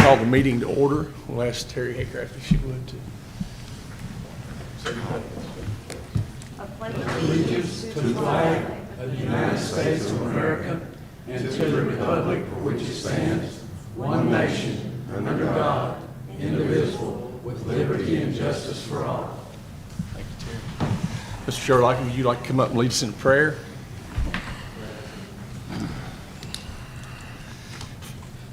call the meeting to order. We'll ask Terry Haycraft if she would to. Allegiance to the flag of the United States of America and to the republic for which it stands, one nation, under God, indivisible, with liberty and justice for all. Thank you, Terry. Mr. Sherlock, would you like to come up and lead us in prayer?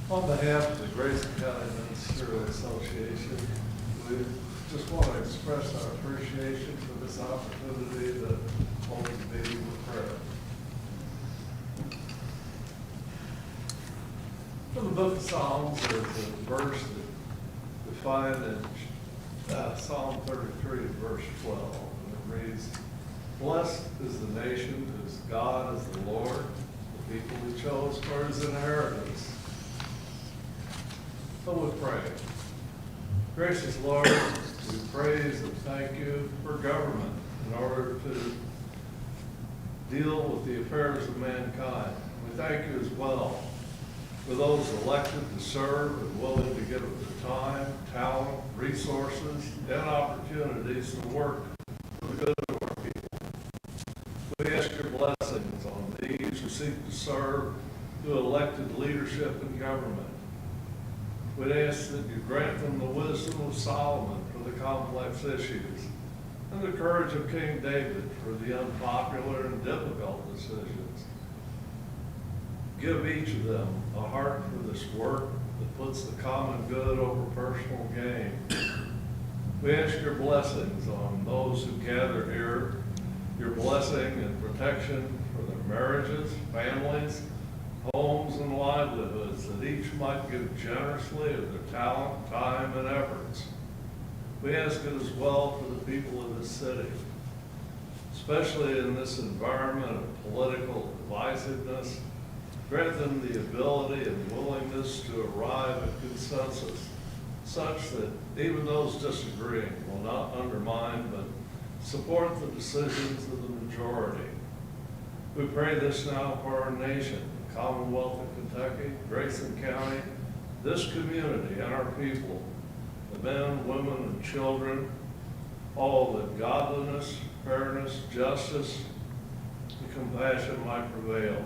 On behalf of the Grayson County Ministerial Association, we just want to express our appreciation for this opportunity to hold the meeting with prayer. From the book of Psalms, there's a verse that we find in Psalm 33, verse 12, and it reads, "Blessed is the nation whose God is the Lord, the people he chose for his inheritance." So we pray. Gracious Lord, we praise and thank you for government in order to deal with the affairs of mankind. We thank you as well for those elected to serve and willing to give of their time, talent, resources, and opportunities to work for the good of our people. We ask your blessings on these who seek to serve through elected leadership and government. We'd ask that you grant them the wisdom of Solomon for the complex issues and the courage of King David for the unpopular and difficult decisions. Give each of them a heart for this work that puts the common good over personal gain. We ask your blessings on those who gather here, your blessing and protection for their marriages, families, homes, and livelihoods, that each might give generously of their talent, time, and efforts. We ask it as well for the people of this city, especially in this environment of political divisiveness. Grant them the ability and willingness to arrive at consensus, such that even those disagreeing will not undermine but support the decisions of the majority. We pray this now for our nation, Commonwealth of Kentucky, Grayson County, this community and our people, the men, women, and children, all that godliness, fairness, justice, and compassion might prevail.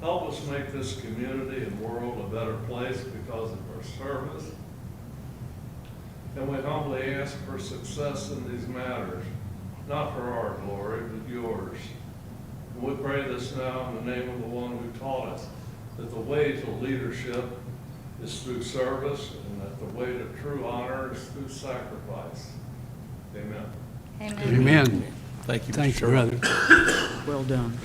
Help us make this community and world a better place because of our service. And we humbly ask for success in these matters, not for our glory, but yours. We pray this now in the name of the one who taught us that the way to leadership is through service and that the way to true honor is through sacrifice. Amen. Amen. Amen. Thank you, Mr. Thank you, Sherlock. brother. Well done.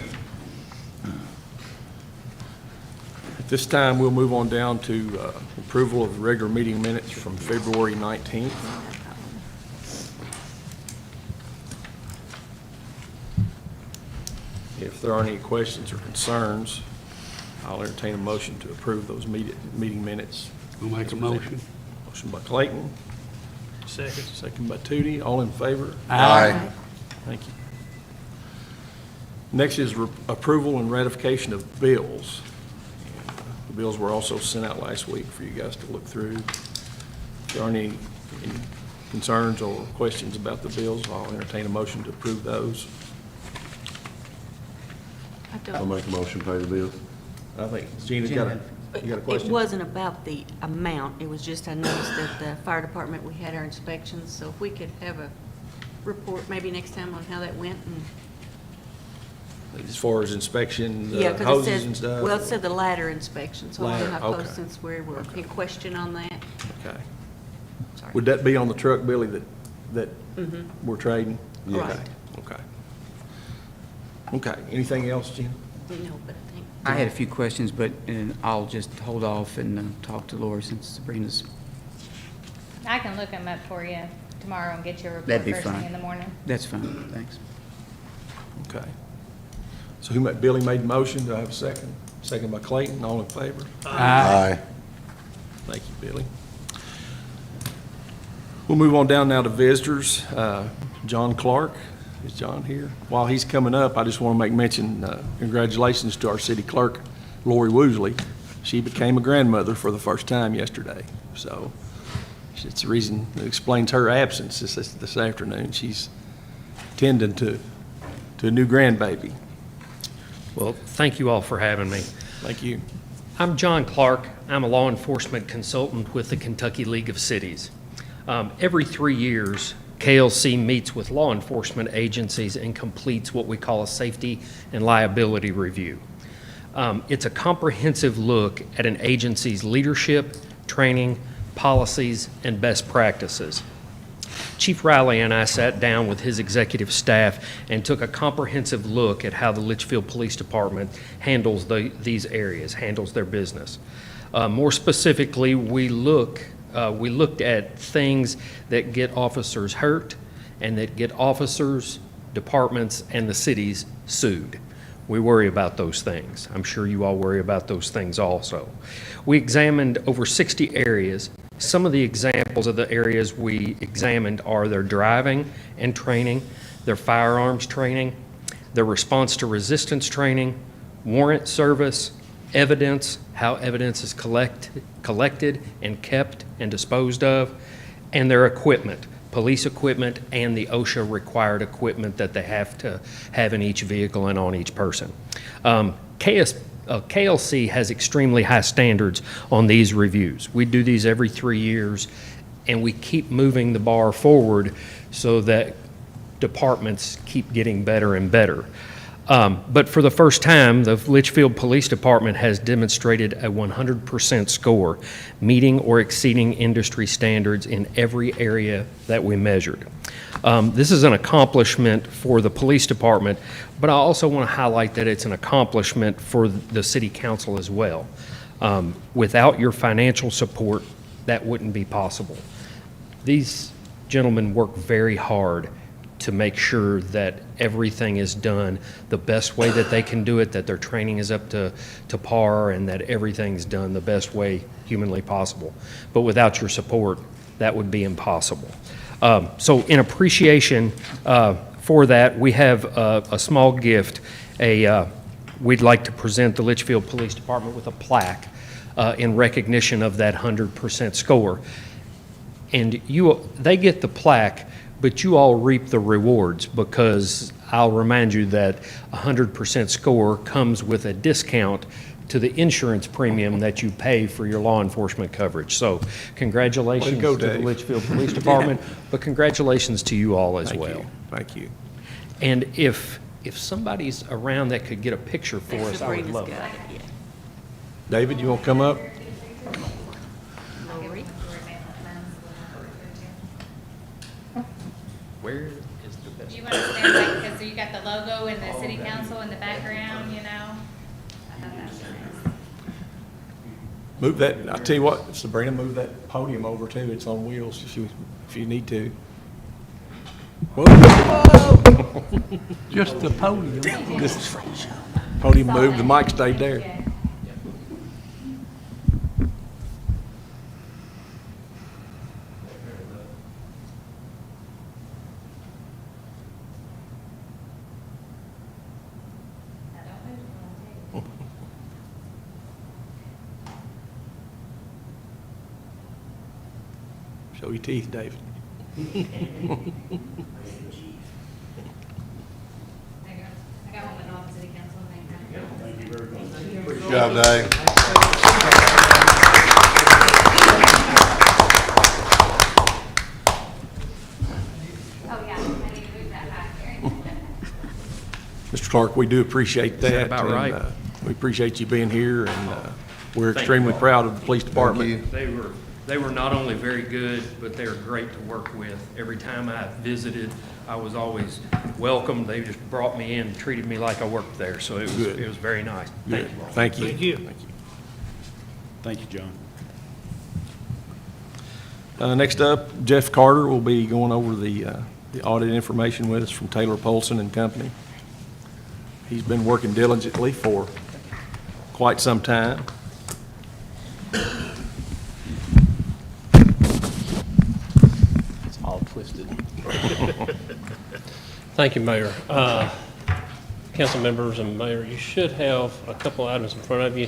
At this time, we'll move on down to approval of the regular meeting minutes from February 19th. If there are any questions or concerns, I'll entertain a motion to approve those meeting minutes. We'll make a motion. Motion by Clayton. Second. Second by Tootie. All in favor? Aye. Thank you. Next is approval and ratification of bills. The bills were also sent out last week for you guys to look through. If there are any concerns or questions about the bills, I'll entertain a motion to approve those. I'll make a motion to pay the bills. I think Gina got a question? It wasn't about the amount, it was just I noticed that the fire department, we had our inspections, so if we could have a report maybe next time on how that went and. As far as inspection, Yeah, 'cause it hoses said- and stuff? Well, it said the ladder inspection, so I don't know Ladder, how okay. close since we were in question on that. Okay. Sorry. Would that be on the truck, Billy, that we're trading? Yes. Okay. Okay. Okay, anything else, Gina? No, but I think. I had a few questions, but I'll just hold off and talk to Laura since Sabrina's, I can look them up for you tomorrow and get you a report That'd be first thing fine. in the morning. that's fine, thanks. Okay. So Billy made the motion, do I have a second? Second by Clayton, all in favor? Aye. Thank you, Billy. We'll move on down now to visitors. John Clark, is John here? While he's coming up, I just want to make mention, congratulations to our city clerk, Lori Woosley. she became a grandmother for the first time yesterday. So it's the reason that explains her absence this afternoon. She's tending to a new grandbaby. Well, thank you all for having me. Thank you. I'm John Clark. I'm a law enforcement consultant with the Kentucky League of Cities. Every 3 years, KLC meets with law enforcement agencies and completes what we call a safety and liability review. It's a comprehensive look at an agency's leadership, training, policies, and best practices. Chief Riley and I sat down with his executive staff and took a comprehensive look at how the Leitchfield Police Department handles these areas, handles their business. More specifically, we looked at things that get officers hurt and that get officers, departments, and the cities sued. We worry about those things. I'm sure you all worry about those things also. We examined over 60 areas. Some of the examples of the areas we examined are their driving and training, their firearms training, their response to resistance training, warrant service, evidence, how evidence is collected and kept and disposed of, and their equipment, police equipment and the OSHA required equipment that they have to have in each vehicle and on each person. KLC has extremely high standards on these reviews. We do these every 3 years, and we keep moving the bar forward so that departments keep getting better and better. But for the first time, the Leitchfield Police Department has demonstrated a 100% score, meeting or exceeding industry standards in every area that we measured. This is an accomplishment for the police department, but I also want to highlight that it's an accomplishment for the city council as well. Without your financial support, that wouldn't be possible. These gentlemen work very hard to make sure that everything is done the best way that they can do it, that their training is up to par, and that everything's done the best way humanly possible. But without your support, that would be impossible. So in appreciation for that, we have a small gift. We'd like to present the Leitchfield Police Department with a plaque in recognition of that 100% score. And they get the plaque, but you all reap the rewards, because I'll remind you that 100% score comes with a discount to the insurance premium that you pay for your law enforcement coverage. So congratulations to the Leitchfield Police Department, but congratulations to you all as well. Thank you. And if somebody's around that could get a picture for us, I would Sabrina's love got that. it, yeah. David, you want to come up? Lori? Where is the best? You want to stand like, because you got the logo and the city council in the background, you know? I thought that was nice. Move that, I'll tell you what, Sabrina, move that podium over too. It's on wheels if you need to. Whoa. Just the podium. This podium moved, the mic stayed there. Show your teeth, David. There you go. I got one with all the city council and Good job, Dave. Oh, yeah, I need to move that back there. Mr. Clark, we do appreciate that. that about and, right? We appreciate you being here, and we're extremely proud of the police department. you. They were not only very good, but they were great to work with. Every time I visited, I was always welcome. They just brought me in and treated me like I worked there, so it Good. was very nice. Good. Thank you all. Thank you. Thank you. Thank you, John. Next up, Jeff Carter will be going over the audit information with us from Taylor Polson and Company. He's been working diligently for quite some time. It's all twisted. Thank you, Mayor. Council members and Mayor, you should have a couple items in front of you.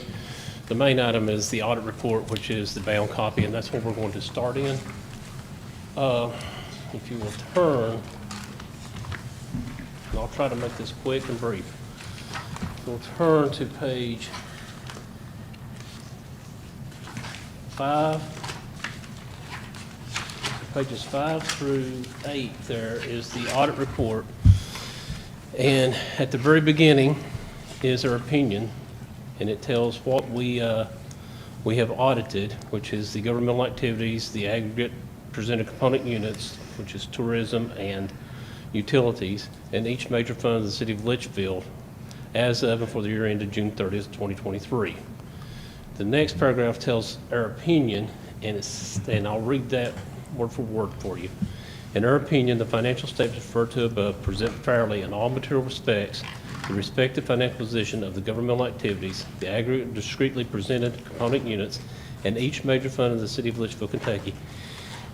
The main item is the audit report, which is the bound copy, and that's what we're going to start in. If you will turn, and I'll try to make this quick and brief. We'll turn to page 5. Pages 5 through 8, there is the audit report. And at the very beginning is our opinion, and it tells what we have audited, which is the governmental activities, the aggregate presented component units, which is tourism and utilities, and each major fund of the city of Leitchfield as of and for the year ended June 30th, 2023. The next paragraph tells our opinion, and I'll read that word for word for you. In our opinion, the financial statements referred to above present fairly in all material respects the respective financial position of the governmental activities, the aggregate discretely presented component units, and each major fund of the city of Leitchfield, Kentucky,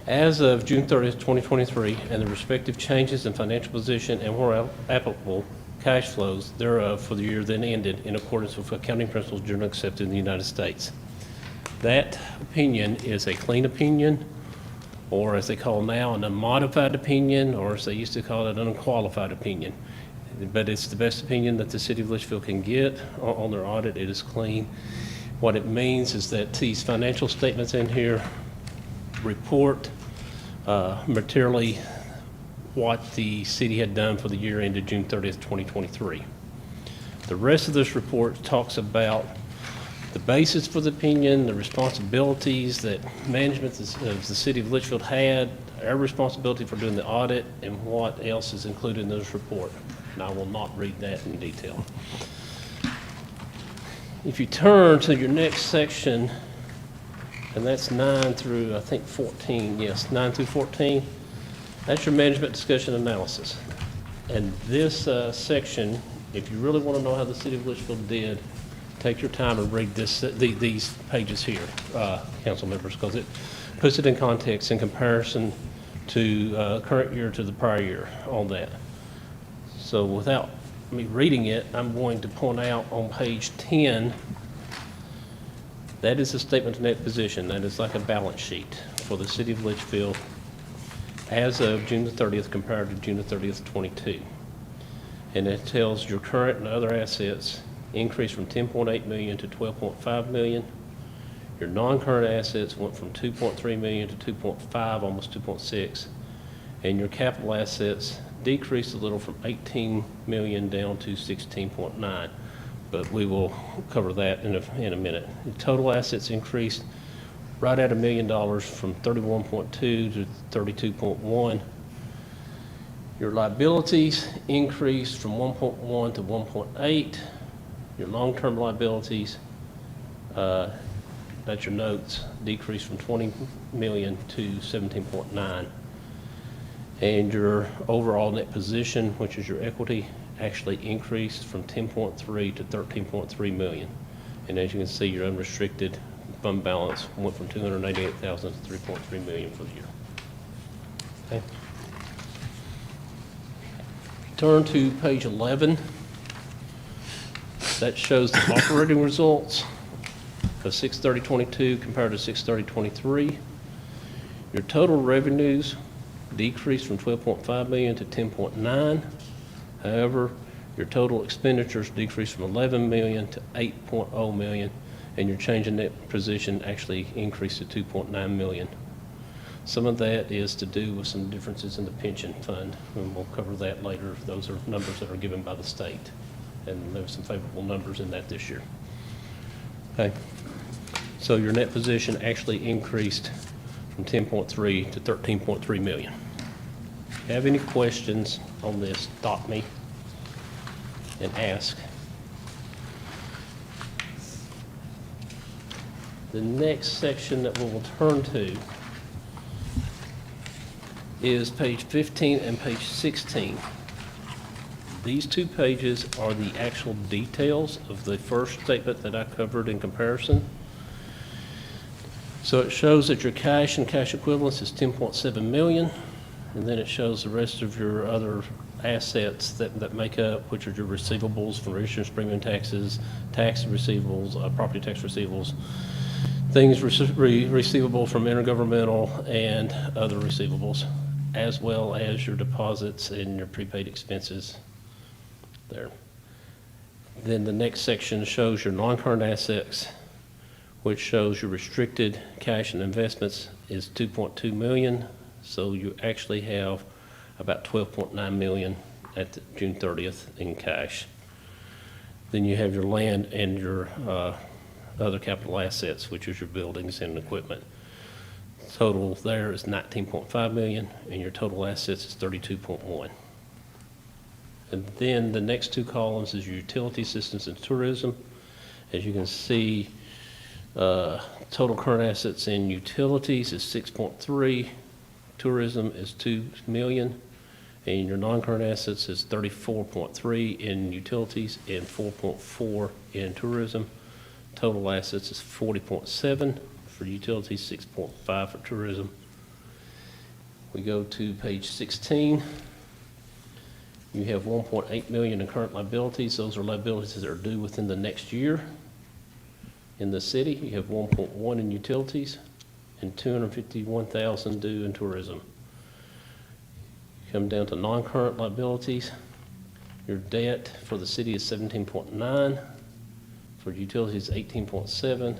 as of June 30th, 2023, and the respective changes in financial position and where applicable, cash flows thereof for the year then ended in accordance with accounting principles generally accepted in the United States. That opinion is a clean opinion, or as they call now, an unmodified opinion, or as they used to call it, an unqualified opinion. But it's the best opinion that the city of Leitchfield can get on their audit. It is clean. What it means is that these financial statements in here report materially what the city had done for the year ended June 30th, 2023. The rest of this report talks about the basis for the opinion, the responsibilities that management of the city of Leitchfield had, our responsibility for doing the audit, and what else is included in this report. And I will not read that in detail. If you turn to your next section, and that's 9 through, I think, 14, yes, 9 through 14, that's your management discussion analysis. And this section, if you really want to know how the city of Leitchfield did, take your time and read these pages here, council members, because it puts it in context in comparison to current year to the prior year on that. So without me reading it, I'm going to point out on page 10, that is a statement of net position. That is like a balance sheet for the city of Leitchfield as of June the 30th compared to June the 30th, 22. And it tells your current and other assets increased from 10.8 million to 12.5 million. Your non-current assets went from 2.3 million to 2.5, almost 2.6. And your capital assets decreased a little from 18 million down to 16.9. But we will cover that in a minute. The total assets increased right at $1 million from 31.2 to 32.1. Your liabilities increased from 1.1 to 1.8. Your long-term liabilities, that's your notes, decreased from 20 million to 17.9. And your overall net position, which is your equity, actually increased from 10.3 to 13.3 million. And as you can see, your unrestricted fund balance went from 288,000 to 3.3 million for the year. Okay. Turn to page 11. That shows the operating results of 6/30/22 compared to 6/30/23. Your total revenues decreased from 12.5 million to 10.9. However, your total expenditures decreased from 11 million to 8.0 million, and your change in net position actually increased to 2.9 million. Some of that is to do with some differences in the pension fund, and we'll cover that later. Those are numbers that are given by the state, and there's some favorable numbers in that this year. Okay, so your net position actually increased from 10.3 to 13.3 million. If you have any questions on this, stop me and ask. The next section that we will turn to is page 15 and page 16. These two pages are the actual details of the first statement that I covered in comparison. So it shows that your cash and cash equivalents is 10.7 million, and then it shows the rest of your other assets that make up, which are your receivables from insurance premium taxes, tax receivables, property tax receivables, things receivable from intergovernmental and other receivables, as well as your deposits and your prepaid expenses there. Then the next section shows your non-current assets, which shows your restricted cash and investments is 2.2 million. So you actually have about 12.9 million at June 30th in cash. Then you have your land and your other capital assets, which is your buildings and equipment. Total there is 19.5 million, and your total assets is 32.1. And then the next two columns is your utility systems and tourism. As you can see, total current assets in utilities is 6.3, tourism is 2 million, and your non-current assets is 34.3 in utilities and 4.4 in tourism. Total assets is 40.7 for utilities, 6.5 for tourism. We go to page 16. You have 1.8 million in current liabilities. Those are liabilities that are due within the next year. In the city, you have 1.1 in utilities and 251,000 due in tourism. Come down to non-current liabilities. Your debt for the city is 17.9, for utilities 18.7,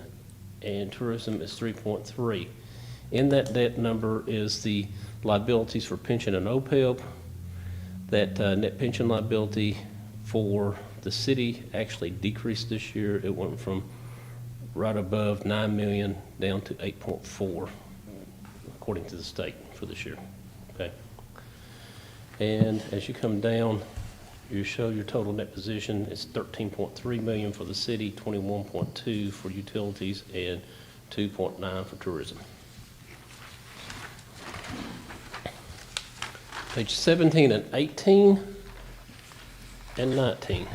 and tourism is 3.3. In that debt number is the liabilities for pension and OPEB. That net pension liability for the city actually decreased this year. It went from right above 9 million down to 8.4, according to the state for this year. Okay. And as you come down, you show your total net position. It's 13.3 million for the city, 21.2 for utilities, and 2.9 for tourism. Page 17 and 18 and 19.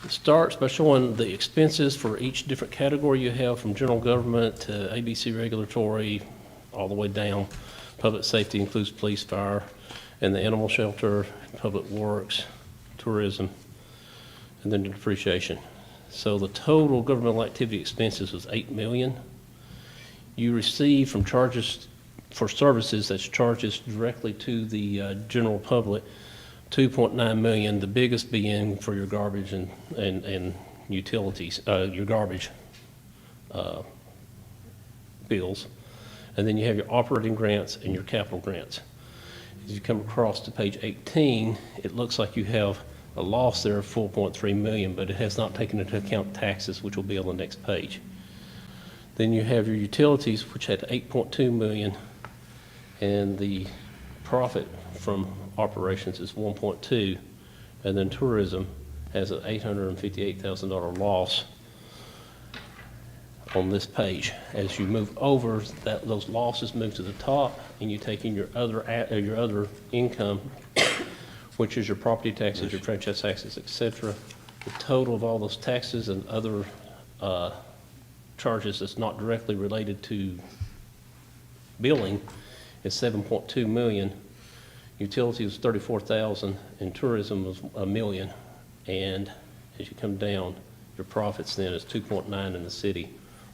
It starts by showing the expenses for each different category you have, from general government to ABC regulatory, all the way down. Public safety includes police, fire, and the animal shelter, public works, tourism, and then the depreciation. So the total governmental activity expenses was 8 million. You receive from charges for services, that's charges directly to the general public, 2.9 million, the biggest being for your garbage and utilities, your garbage bills. And then you have your operating grants and your capital grants. As you come across to page 18, it looks like you have a loss there of 4.3 million, but it has not taken into account taxes, which will be on the next page. Then you have your utilities, which had 8.2 million, and the profit from operations is 1.2, and then tourism has an $858,000 loss on this page. As you move over, those losses move to the top, and you take in your other income, which is your property taxes, your franchise taxes, etc. The total of all those taxes and other charges that's not directly related to billing is 7.2 million. Utility was 34,000, and tourism was $1 million. And as you come down, your profits then is 2.9 in the city,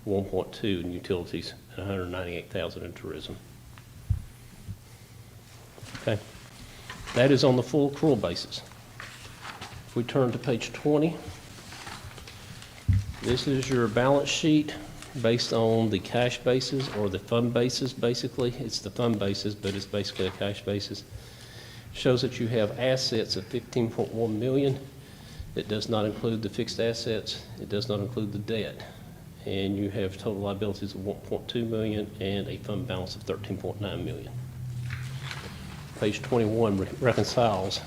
1.2 in utilities, and 198,000 in tourism. Okay, that is on the full accrual basis. If we turn to page 20, this is your balance sheet based on the cash basis or the fund basis. Basically, it's the fund basis, but it's basically a cash basis. Shows that you have assets of 15.1 million. It does not include the fixed assets. It does not include the debt. And you have total liabilities of 1.2 million and a fund balance of 13.9 million. Page 21 reconciles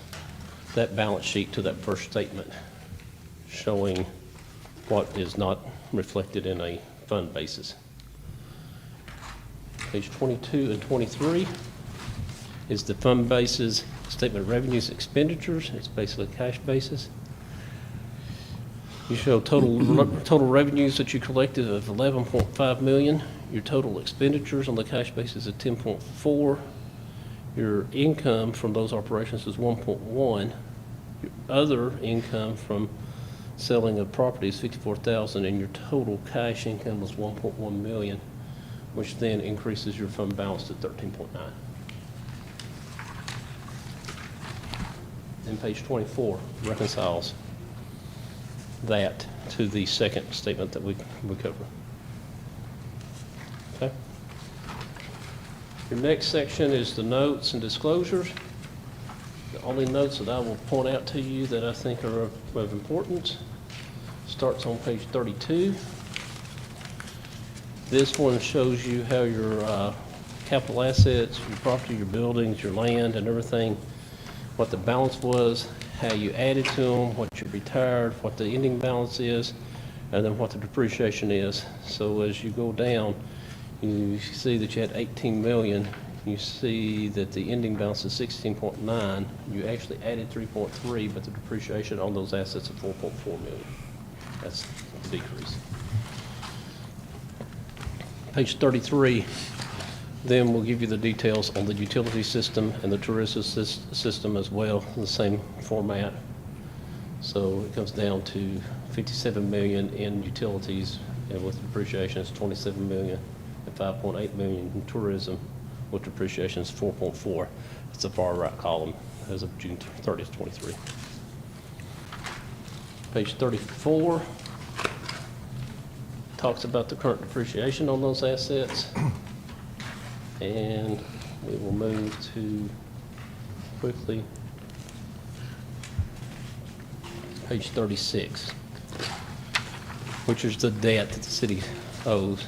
that balance sheet to that first statement, showing what is not reflected in a fund basis. Page 22 and 23 is the fund basis statement of revenues and expenditures. It's basically a cash basis. You show total revenues that you collected of 11.5 million. Your total expenditures on the cash basis of 10.4. Your income from those operations is 1.1. Your other income from selling of property is 54,000, and your total cash income was 1.1 million, which then increases your fund balance to 13.9. Then page 24 reconciles that to the second statement that we covered. Okay? Your next section is the notes and disclosures. The only notes that I will point out to you that I think are of importance starts on page 32. This one shows you how your capital assets, your property, your buildings, your land, and everything, what the balance was, how you added to them, what you retired, what the ending balance is, and then what the depreciation is. So as you go down, you see that you had 18 million. You see that the ending balance is 16.9. You actually added 3.3, but the depreciation on those assets is 4.4 million. That's the decrease. Page 33 then will give you the details on the utility system and the tourism system as well, in the same format. So it comes down to 57 million in utilities, and with depreciation it's 27 million, and 5.8 million in tourism, with depreciation is 4.4. It's the far right column as of June 30th, 23. Page 34 talks about the current depreciation on those assets. And we will move to quickly page 36, which is the debt that the city owes.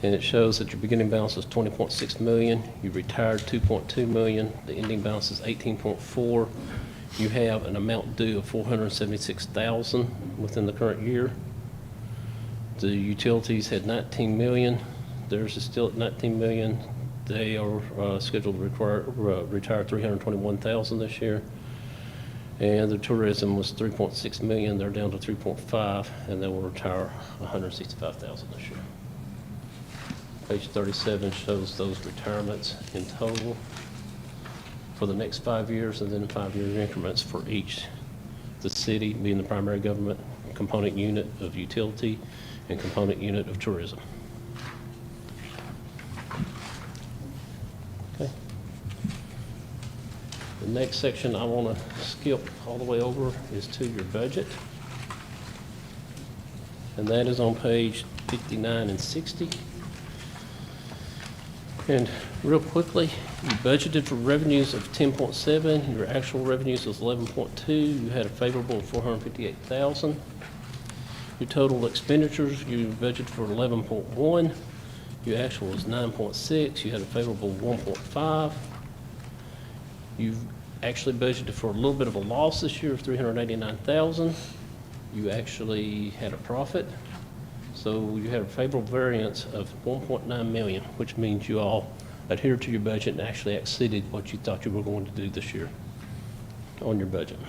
And it shows that your beginning balance is 20.6 million. You retired 2.2 million. The ending balance is 18.4. You have an amount due of 476,000 within the current year. The utilities had 19 million. Theirs is still at 19 million. They are scheduled to retire 321,000 this year. And the tourism was 3.6 million. They're down to 3.5, and they will retire 165,000 this year. Page 37 shows those retirements in total for the next 5 years, and then 5-year increments for each. The city being the primary government, component unit of utility, and component unit of tourism. Okay. The next section I want to skip all the way over is to your budget. And that is on page 59 and 60. And real quickly, you budgeted for revenues of 10.7. Your actual revenues was 11.2. You had a favorable of 458,000. Your total expenditures, you budgeted for 11.1. Your actual was 9.6. You had a favorable 1.5. You've actually budgeted for a little bit of a loss this year of 389,000. You actually had a profit. So you had a favorable variance of 1.9 million, which means you all adhered to your budget and actually exceeded what you thought you were going to do this year on your budget.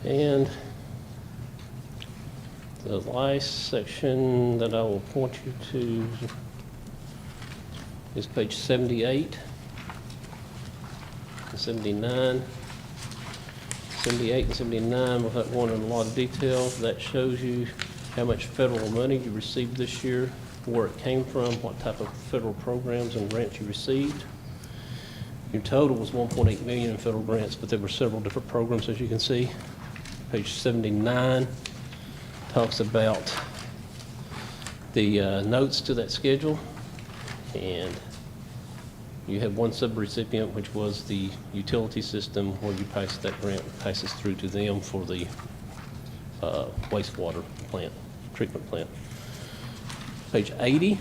And the last section that I will point you to is page 78 and 79. 78 and 79, without going into a lot of detail, that shows you how much federal money you received this year, where it came from, what type of federal programs and grants you received. Your total was 1.8 million in federal grants, but there were several different programs, as you can see. Page 79 talks about the notes to that schedule, and you have one subrecipient, which was the utility system, where you pass that grant, passes through to them for the wastewater plant, treatment plant. Page 80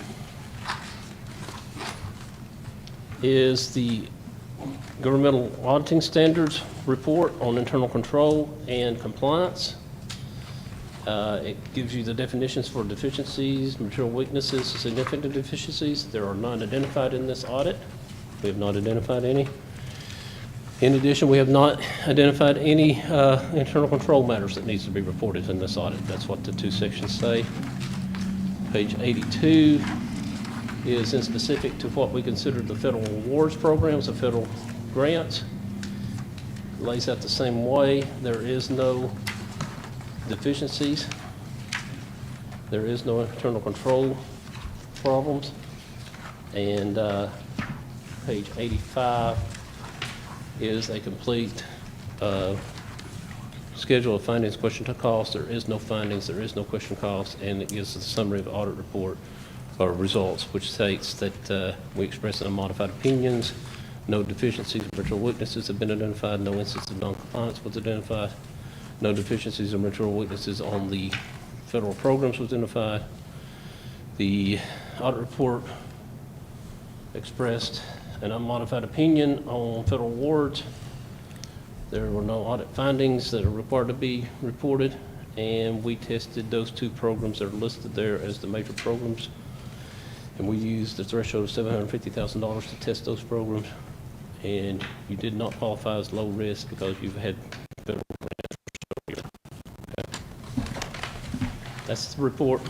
is the governmental auditing standards report on internal control and compliance. It gives you the definitions for deficiencies, material weaknesses, significant deficiencies. There are none identified in this audit. We have not identified any. In addition, we have not identified any internal control matters that needs to be reported in this audit. That's what the two sections say. Page 82 is in specific to what we consider the federal awards programs, the federal grants. Lays out the same way. There is no deficiencies. There is no internal control problems. And page 85 is a complete schedule of findings, question to cost. There is no findings, there is no question cost, and it gives a summary of the audit report or results, which states that we express unmodified opinions, no deficiencies or material weaknesses have been identified, no instance of noncompliance was identified, no deficiencies or material weaknesses on the federal programs was identified. The audit report expressed an unmodified opinion on federal awards. There were no audit findings that are required to be reported, and we tested those 2 programs that are listed there as the major programs. And we used the threshold of $750,000 to test those programs. And you did not qualify as low risk because you've had federal grants. Okay. That's the report.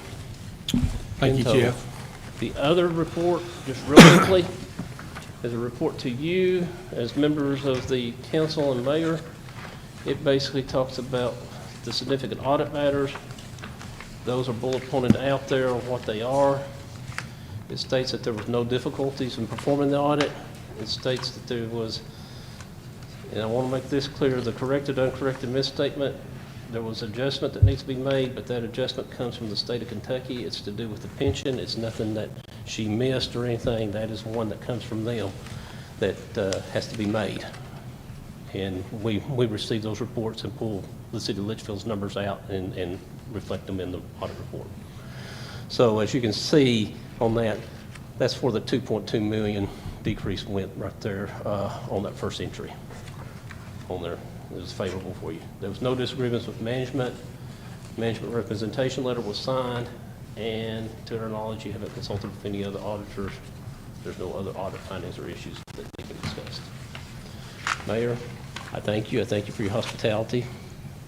Thank in you, total. Jeff. The other report, just real quickly, is a report to you as members of the council and mayor. It basically talks about the significant audit matters. Those are bullet pointed out there on what they are. It states that there was no difficulties in performing the audit. It states that there was, and I want to make this clear, the corrected, uncorrected misstatement, there was adjustment that needs to be made, but that adjustment comes from the state of Kentucky. It's to do with the pension. It's nothing that she missed or anything. That is one that comes from them that has to be made. And we receive those reports and pull the city of Leitchfield's numbers out and reflect them in the audit report. So as you can see on that, that's where the 2.2 million decrease went right there on that first entry on there. It was favorable for you. There was no disagreements with management. Management representation letter was signed, and to our knowledge, you haven't consulted with any other auditors. There's no other audit findings or issues that they can discuss. Mayor, I thank you. I thank you for your hospitality.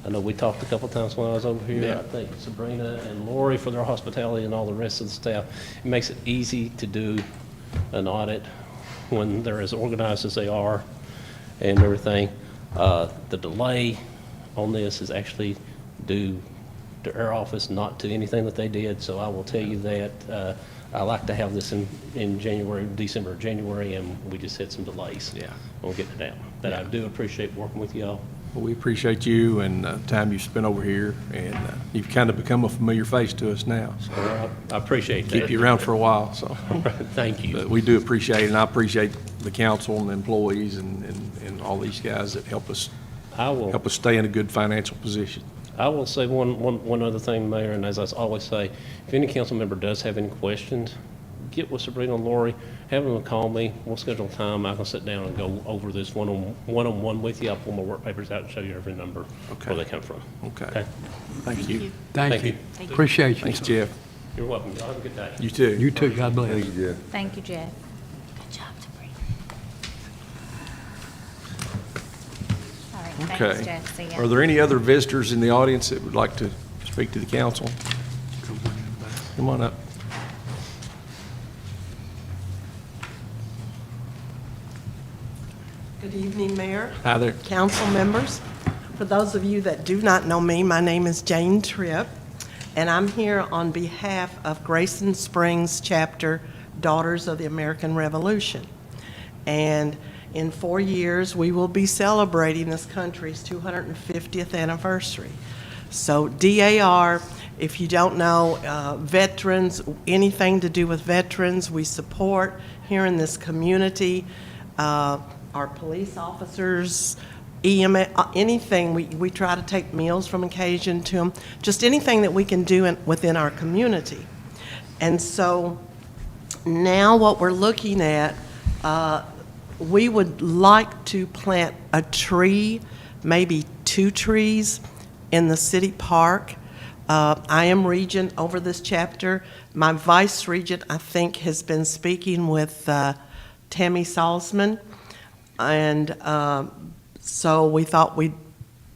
I know we talked a couple times when I was over here. Yeah. I thank Sabrina and Lori for their hospitality and all the rest of the staff. It makes it easy to do an audit when they're as organized as they are and everything. The delay on this is actually due to our office, not to anything that they did. So I will tell you that I like to have this in January, December, January, and we just had some delays. Yeah. We'll get it out. But I do appreciate working with y'all. Well, we appreciate you and the time you've spent over here, and you've kind of become a familiar face to us now. So I appreciate that. keep you around for a while, so. Thank you. But we do appreciate it, and I appreciate the council and the employees and all these guys that help us stay in a good financial position. I will say one other thing, Mayor, and as I always say, if any council member does have any questions, get with Sabrina and Lori, have them call me. We'll schedule time. I can sit down and go over this one-on-one with you. I'll pull my work papers out and show you every number where they come from. Okay. Thank you. Thank you. Thank you. Appreciate you. Thanks, Jeff. You're welcome. Y'all have a good day. You too. You too. God bless. Thank you, Jeff. Good job, Sabrina. All right, Okay. thanks, Jeff. See ya. Are there any other visitors in the audience that would like to speak to the council? Come on up. Good evening, Mayor, Hi there. council members. For those of you that do not know me, my name is Jane Tripp, and I'm here on behalf of Grayson Springs Chapter Daughters of the American Revolution. And in 4 years, we will be celebrating this country's 250th anniversary. So DAR, if you don't know, veterans, anything to do with veterans, we support here in this community. Our police officers, EMA, anything, we try to take meals from occasion to them, just anything that we can do within our community. And so now what we're looking at, we would like to plant a tree, maybe 2 trees in the city park. I am regent over this chapter. My vice regent, I think, has been speaking with Tammy Salzman. And so we thought we'd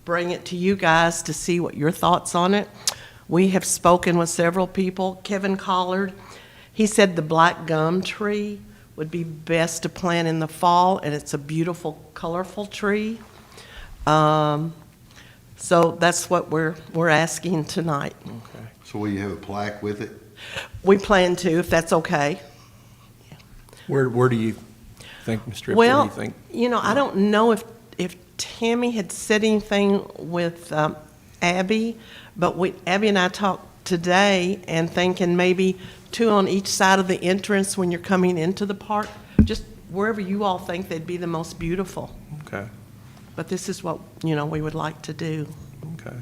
bring it to you guys to see what your thoughts on it. We have spoken with several people. Kevin Collard, He said the black gum tree would be best to plant in the fall, and it's a beautiful, colorful tree. So that's what we're asking tonight. Okay. So will you have a plaque with it? We plan to, if that's okay. Where do you think, Ms. Tripp, what do you Well, think? I don't know if Tammy had said anything with Abby, but Abby and I talked today and thinking maybe 2 on each side of the entrance when you're coming into the park, just wherever you all think they'd be the most beautiful. Okay, But this is what, we would like to do. okay.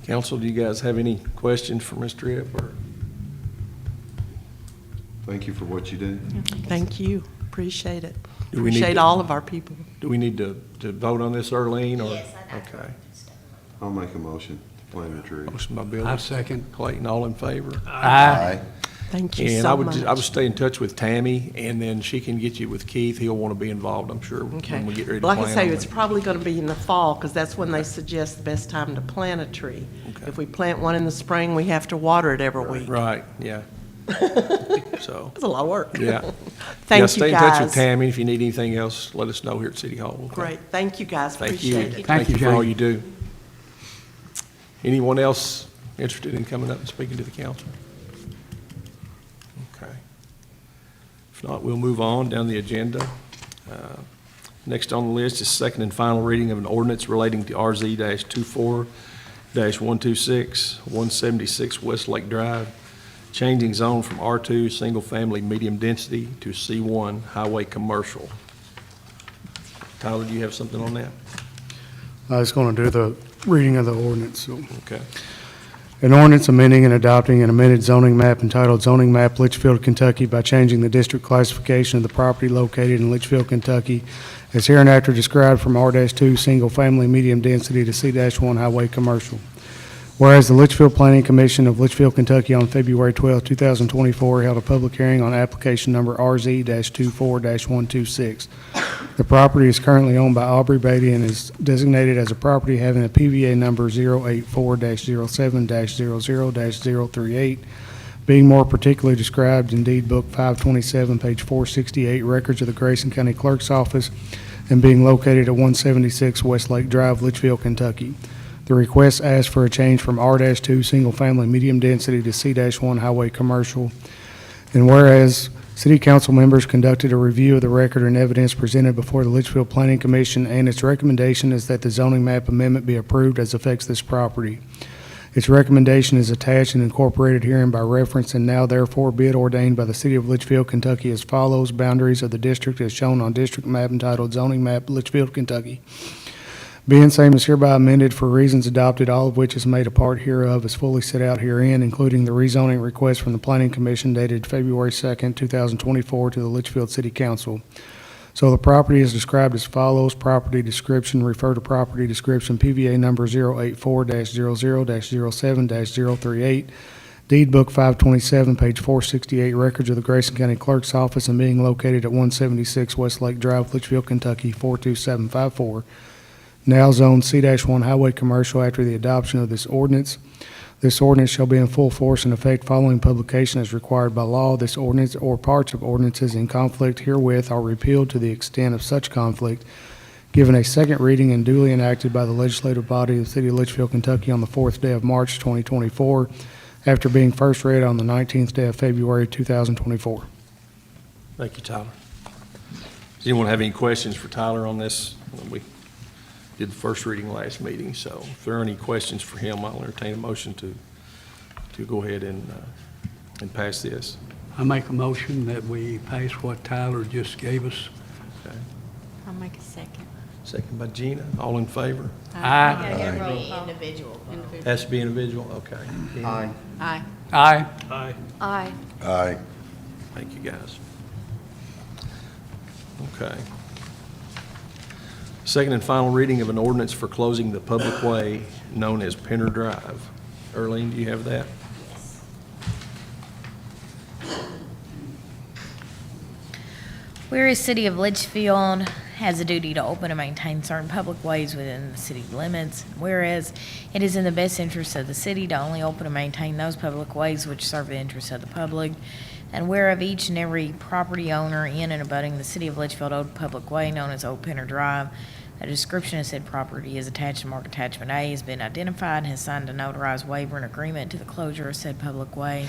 Council, do you guys have any questions for Ms. Tripp, or? Thank you for what you do. Thank you. Appreciate it. Do we need Appreciate to- all of our people. Do we need to vote on this, Earlene, or? Yes, I'd like to. Okay. I'll make a motion to plant a tree. Motion by Bill. I second. Clayton, all in favor? Aye. Thank you And so I would, much. I would stay in touch with Tammy, and then she can get you with Keith. He'll want to be involved, I'm sure, Okay. when we get ready to Like plan I say, on it's it. probably going to be in the fall, because that's when they suggest the best time to plant a tree. Okay. If we plant one in the spring, we have to water it every week. Right, yeah. So, That's a lot of work. yeah. Thank Yeah, you, stay in touch with guys. Tammy. If you need anything else, let us know here at City Hall. okay? Great. Thank you, guys. Thank you. Appreciate it. Thank you you, for all Jane. you do. Anyone else interested in coming up and speaking to the council? Okay. If not, we'll move on down the agenda. Next on the list is second and final reading of an ordinance relating to RZ-24-126, 176 Westlake Drive, changing zone from R2 Single Family Medium Density to C1 Highway Commercial. Tyler, do you have something on that? I was going to do the reading of the ordinance. So. Okay. An ordinance amending and adopting an amended zoning map entitled Zoning Map Litchfield, Kentucky by changing the district classification of the property located in Litchfield, Kentucky as hereinafter described from R-2 Single Family Medium Density to C-1 Highway Commercial. Whereas the Leitchfield Planning Commission of Litchfield, Kentucky on February 12, 2024 held a public hearing on application number RZ-24-126. The property is currently owned by Aubrey Beatty and is designated as a property having a PVA number 084-07-00-038, being more particularly described in Deed Book 527, page 468, Records of the Grayson County Clerk's Office, and being located at 176 Westlake Drive, Litchfield, Kentucky. The request asks for a change from R-2 Single Family Medium Density to C-1 Highway Commercial. And whereas City Council members conducted a review of the record and evidence presented before the Litchfield Planning Commission, and its recommendation is that the zoning map amendment be approved as affects this property. Its recommendation is attached and incorporated herein by reference, and now therefore be it ordained by the City of Litchfield, Kentucky as follows. Boundaries of the district as shown on district map entitled Zoning Map Litchfield, Kentucky. Being same is hereby amended for reasons adopted, all of which is made a part hereof as fully set out herein, including the rezoning request from the Planning Commission dated February 2nd, 2024 to the Litchfield City Council. So the property is described as follows. Property description, refer to property description, PVA number 084-00-07-038, Deed Book 527, page 468, Records of the Grayson County Clerk's Office, and being located at 176 Westlake Drive, Litchfield, Kentucky, 42754. Now zoned C-1 Highway Commercial after the adoption of this ordinance. This ordinance shall be in full force and effect following publication as required by law. This ordinance or parts of ordinances in conflict herewith are repealed to the extent of such conflict, given a second reading and duly enacted by the legislative body of the City of Litchfield, Kentucky on the 4th day of March 2024, after being first read on the 19th day of February 2024. Thank you, Tyler. Does anyone have any questions for Tyler on this? We did the first reading last meeting, so if there are any questions for him, I'll entertain a motion to go ahead and pass this. I make a motion that we pass what Tyler just gave us. Okay. I'll make a second. Second by Gina. All in favor? Aye. Gotta get a roll call. Individual. Has to be individual? Okay. Aye. Aye. Aye. Aye. Aye. Thank you, guys. Okay. Second and final reading of an ordinance for closing the public way known as Penner Drive. Earlene, do you have that? Whereas City of Leitchfield has a duty to open and maintain certain public ways within the city limits. Whereas it is in the best interest of the city to only open and maintain those public ways which serve the interests of the public. And whereof each and every property owner in and abutting the City of Leitchfield Old Public Way known as Old Penner Drive, a description of said property is attached to Mark Attachment A, has been identified and has signed a notarized waiver and agreement to the closure of said public way.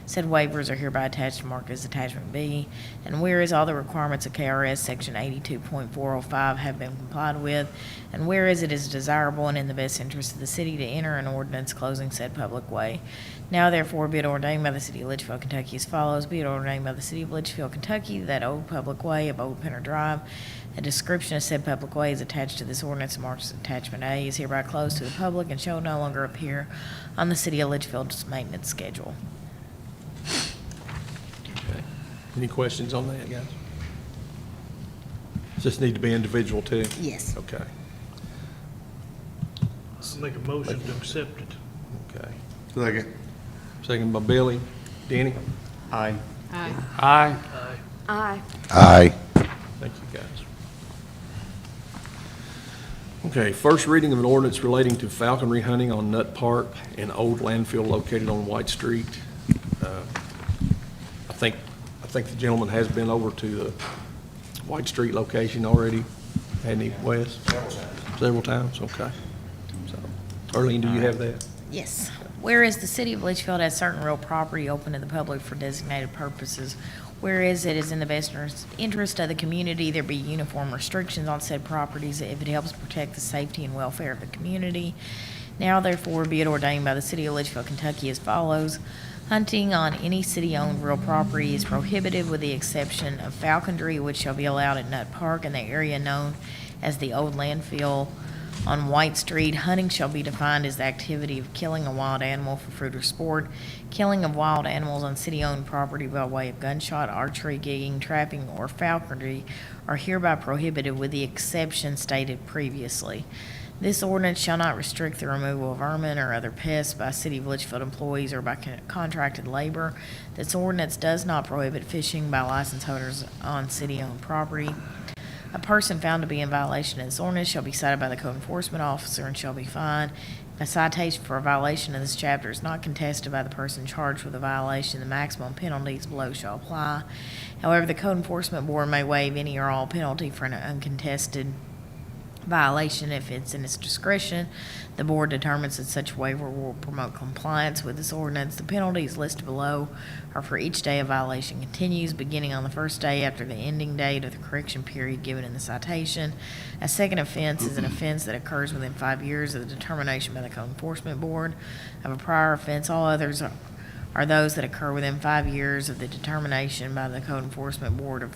Said waivers are hereby attached to Mark as Attachment B. And whereas all the requirements of KRS Section 82.405 have been complied with, and whereas it is desirable and in the best interest of the city to enter an ordinance closing said public way. Now therefore be it ordained by the City of Leitchfield, Kentucky as follows. Be it ordained by the City of Leitchfield, Kentucky, that Old Public Way of Old Penner Drive, a description of said public way is attached to this ordinance and marks as Attachment A, is hereby closed to the public and shall no longer appear on the City of Litchfield's maintenance schedule. Okay. Any questions on that, guys? Does this need to be individual too? Yes. Okay, Make a motion to accept it. okay. Second. Second by Billy. Danny? Aye. Aye. Aye. Aye. Aye. Thank you, guys. Okay, first reading of an ordinance relating to falconry hunting on Nut Park and old landfill located on White Street. I think the gentleman has been over to the White Street location already, hadn't he, Wes? Several times, okay. So, Arlene, do you have that? Yes. Whereas the City of Leitchfield has certain real property open to the public for designated purposes, whereas it is in the best interest of the community there be uniform restrictions on said properties if it helps protect the safety and welfare of the community. Now therefore be it ordained by the City of Leitchfield, Kentucky as follows. Hunting on any city-owned real property is prohibited with the exception of falconry, which shall be allowed at Nut Park in the area known as the Old Landfill on White Street. Hunting shall be defined as the activity of killing a wild animal for fruit or sport. Killing of wild animals on city-owned property by way of gunshot, archery, gigging, trapping, or falconry are hereby prohibited with the exception stated previously. This ordinance shall not restrict the removal of vermin or other pests by City of Litchfield employees or by contracted labor. This ordinance does not prohibit fishing by license holders on city-owned property. A person found to be in violation of this ordinance shall be cited by the code enforcement officer and shall be fined. If a citation for a violation of this chapter is not contested by the person charged with a violation, the maximum penalties below shall apply. However, the code enforcement board may waive any or all penalty for an uncontested violation if it's in its discretion. The board determines that such waiver will promote compliance with this ordinance. The penalties listed below are for each day a violation continues, beginning on the first day after the ending date of the correction period given in the citation. A second offense is an offense that occurs within 5 years of the determination by the code enforcement board of a prior offense. All others are those that occur within 5 years of the determination by the code enforcement board of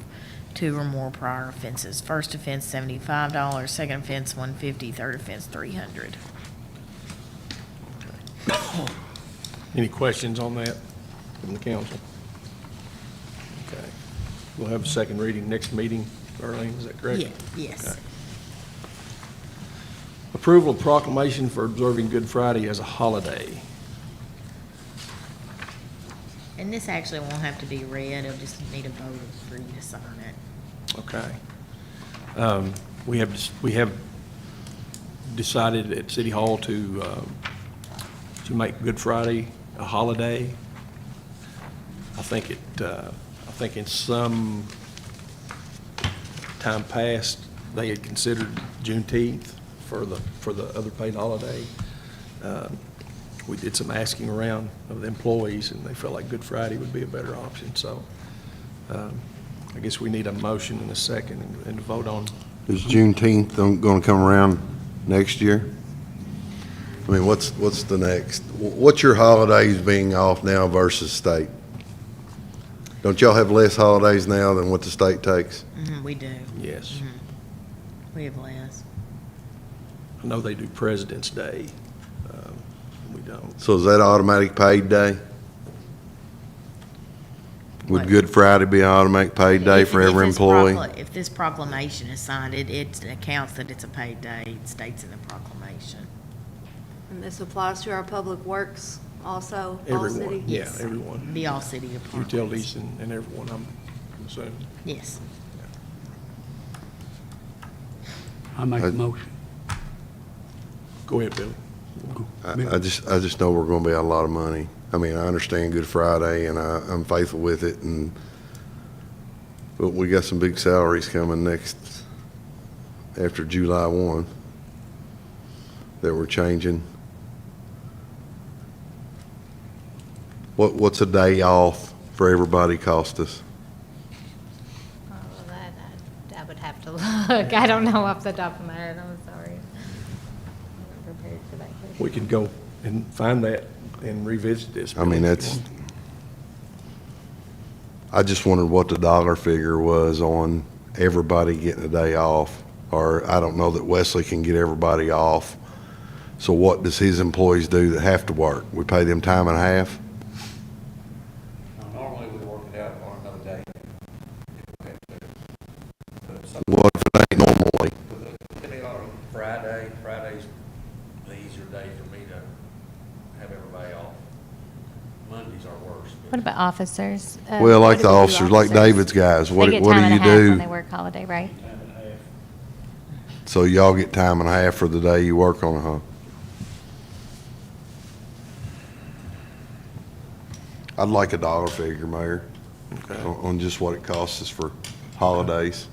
2 or more prior offenses. First offense $75, second offense $150, third offense $300. Any questions on that from the council? Okay. We'll have a second reading next meeting, Arlene, is that correct? Yes. Okay. Approval of proclamation for observing Good Friday as a holiday. And this actually won't have to be read, it'll just need a vote for you to sign it. Okay. We have decided at City Hall to make Good Friday a holiday. I think in some time past, they had considered Juneteenth for the other paid holiday. We did some asking around of the employees, and they felt like Good Friday would be a better option. So I guess we need a motion and a second and a vote on. Is Juneteenth going to come around next year? I mean, what's the next? What's your holidays being off now versus state? Don't y'all have less holidays now than what the state takes? We do. Yes. We have less. I know they do President's Day. We don't. So is that automatic paid day? Would What? Good Friday be an automatic paid day for every employee? If this proclamation is signed, it accounts that it's a paid day, it states in the proclamation. And this applies to our public works also, all Everyone, city? yeah, everyone. Be all city departments. Utilities and everyone, I'm assuming. Yes. I make a motion. Go ahead, Billy. I just know we're gonna be out a lot of money. I mean, I understand Good Friday, and I'm faithful with it, but we got some big salaries coming after July 1 that we're changing. What's a day off for everybody cost us? Oh, I would have to look. I don't know off the top of my head, I'm sorry. I'm not prepared for that question. We can go and find that and revisit this. I mean, Billy, if you that's, want. I just wondered what the dollar figure was on everybody getting a day off, or I don't know that Wesley can get everybody off. So what does his employees do that have to work? We pay them time and a half? Normally, we work it out on another day. What if it ain't normally? Depending on Friday's the easier day for me to have everybody off. Mondays are worse. What about officers? Well, like what do the we do officers, like officers? David's guys, what They do get time and a you half when do? they work holiday, right? So y'all get time and a half for the day you work on it, huh? I'd like a dollar figure, Mayor, Okay, on just what it costs us for holidays.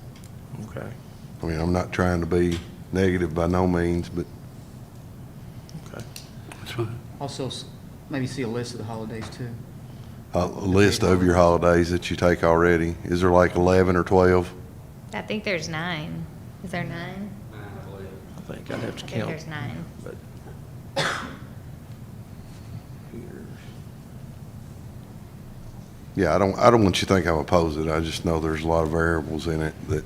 okay, I mean, I'm not trying to be negative by no means, but okay. That's fine. Also, maybe see a list of the holidays too. a list of your holidays that you take already. Is there like 11 or 12? I think there's 9. Is there 9? I think I'd have to I think count. there's 9. But here's, Yeah, I don't want you to think I'm opposed to it. I just know there's a lot of variables in it that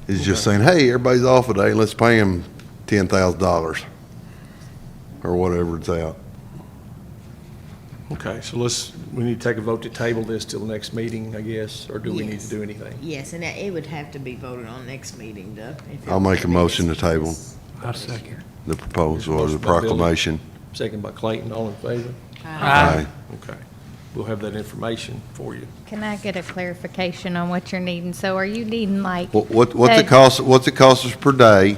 is just saying, hey, everybody's off a day, let's pay them $10,000 or whatever it's out. okay, so we need to take a vote to table this till the next meeting, I guess, or do we need to do anything? Yes, and it would have to be voted on next meeting, I'll make a motion to table I second. the proposal or the Motion by Billy. proclamation. Second by Clayton, all in favor? Aye. Okay, we'll have that information for you. Can I get a clarification on what you're needing? So are you needing like What's the- it cost us per day,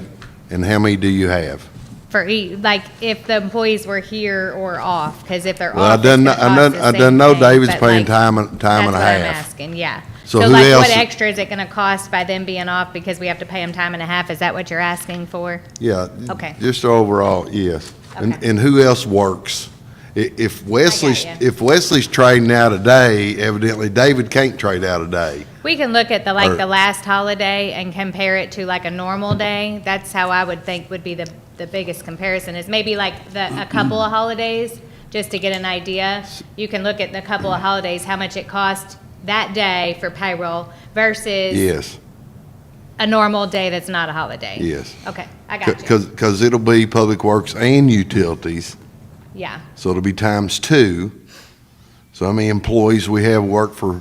and how many do you have? for like if the employees were here or off? Because if they're Well, I off, it's gonna done cost the know same thing, David's but, paying like, time and a That's what I'm half. asking, yeah. So So who like else- what extra is it gonna cost by them being off because we have to pay them time and a half? Is that what you're asking for? Yeah. Okay. Just overall, yes. Okay. And who else works? If Wesley's, ya. if Wesley's trading out a day, evidently David can't trade out a day. We can look at the Or- the last holiday and compare it to like a normal day. That's how I would think would be the biggest comparison, is maybe like a couple of holidays, just to get an idea. You can look at the couple of holidays, how much it cost that day for payroll versus Yes, a normal day that's not a holiday. yes. Okay, I got you. Because it'll be Public Works and Utilities, Yeah, so it'll be times 2. So how many employees we have work for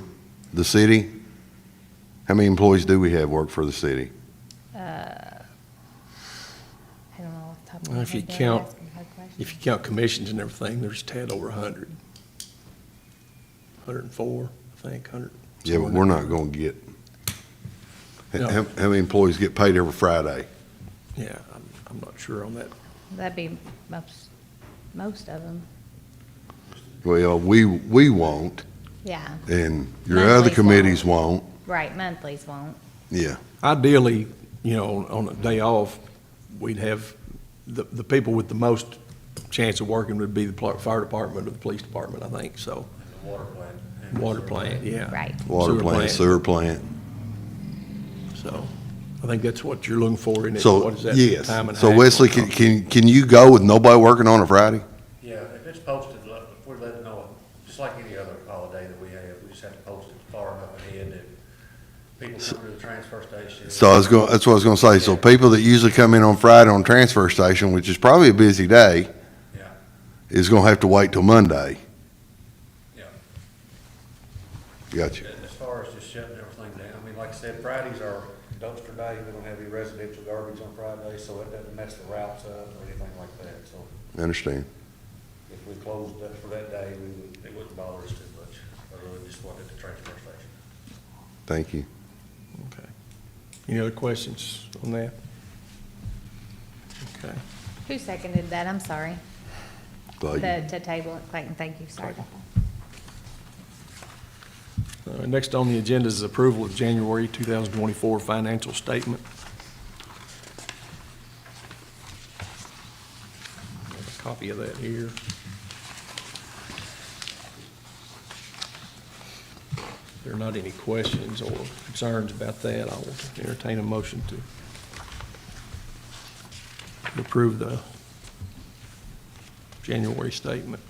the city? How many employees do we have work for the city? I don't know off the top of my Well, head. if you They're count- asking hard questions. If you count commissions and everything, there's a tad over 100. 104, I think, 100. Yeah, but we're not going to get, No. how many employees get paid every Friday? Yeah, I'm not sure on that. That'd be most of them, Well, we won't, yeah. and your other Monthlies committees won't. Right, monthlies won't. Yeah. Ideally, on a day off, we'd have, the people with the most chance of working would be the fire department or the police department, I think, so. The water plant. Water plant, yeah. Right. Water Sewer plant, sewer plant. So, I think that's what you're looking for, isn't it? So, What is that yes. time and a So half? Wesley, can you go with nobody working on a Friday? Yeah, if it's posted, if we're letting know, just like any other holiday that we have, we just have to post it far enough ahead that people come to the transfer station. So that's what I was gonna say. So people that usually come in on Friday on transfer station, which is probably a busy day, Yeah, is gonna have to wait till Monday. yeah. Gotcha. As far as just shutting everything down, I mean, like I said, Fridays are dumpster day, we don't have any residential garbage on Fridays, so it doesn't mess the routes up or anything like that, so I understand. if we closed that for that day, it wouldn't bother us too much. I really just wanted the transfer station. Thank you. Okay. Any other questions on that? Okay. Who seconded that? I'm sorry. To table it, Clayton, thank you, sorry about that. Next on the agenda is approval of January 2024 financial statement. I have a copy of that here. If there are not any questions or concerns about that, I will entertain a motion to approve the January statement.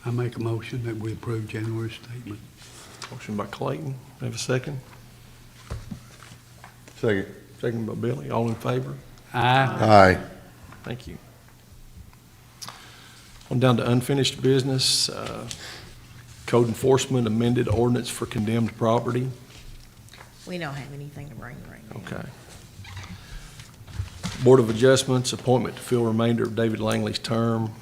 I make a motion that we approve January statement. Motion by Clayton. Have a second? Second. Second by Billy. All in favor? Aye. Thank you. On down to unfinished business. Code enforcement amended ordinance for condemned property. We don't have anything to bring right now. Okay. Board of Adjustments, appointment to fill remainder of David Langley's term.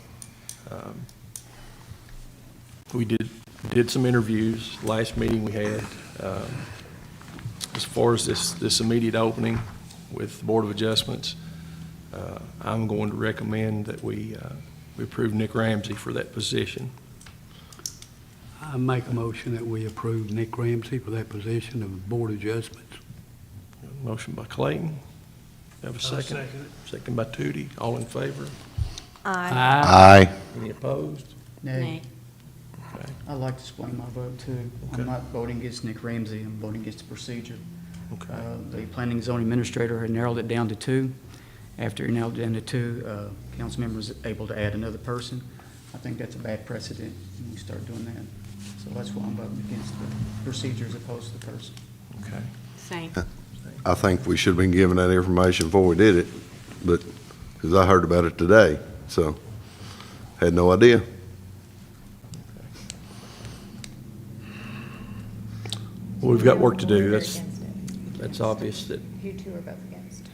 We did some interviews, last meeting we had. As far as this immediate opening with the Board of Adjustments, I'm going to recommend that we approve Nick Ramsey for that position. I make a motion that we approve Nick Ramsey for that position of Board Adjustments. Motion by Clayton. Have a second? second it. Second by Tootie. All in favor? Aye. Any opposed? Nay. Okay. I'd like to explain my vote too. Okay. I'm not voting against Nick Ramsey, I'm voting against the procedure. Okay. The planning and zoning administrator had narrowed it down to 2. After he narrowed it down to 2, council member was able to add another person. I think that's a bad precedent when you start doing that. So that's why I'm voting against the procedure as opposed to the person. Okay. Same. I think we should have been given that information before we did it, but, because I heard about it today, so, had no idea. Well, we've got work to do. You're That's against it. That's obvious that You two are both against.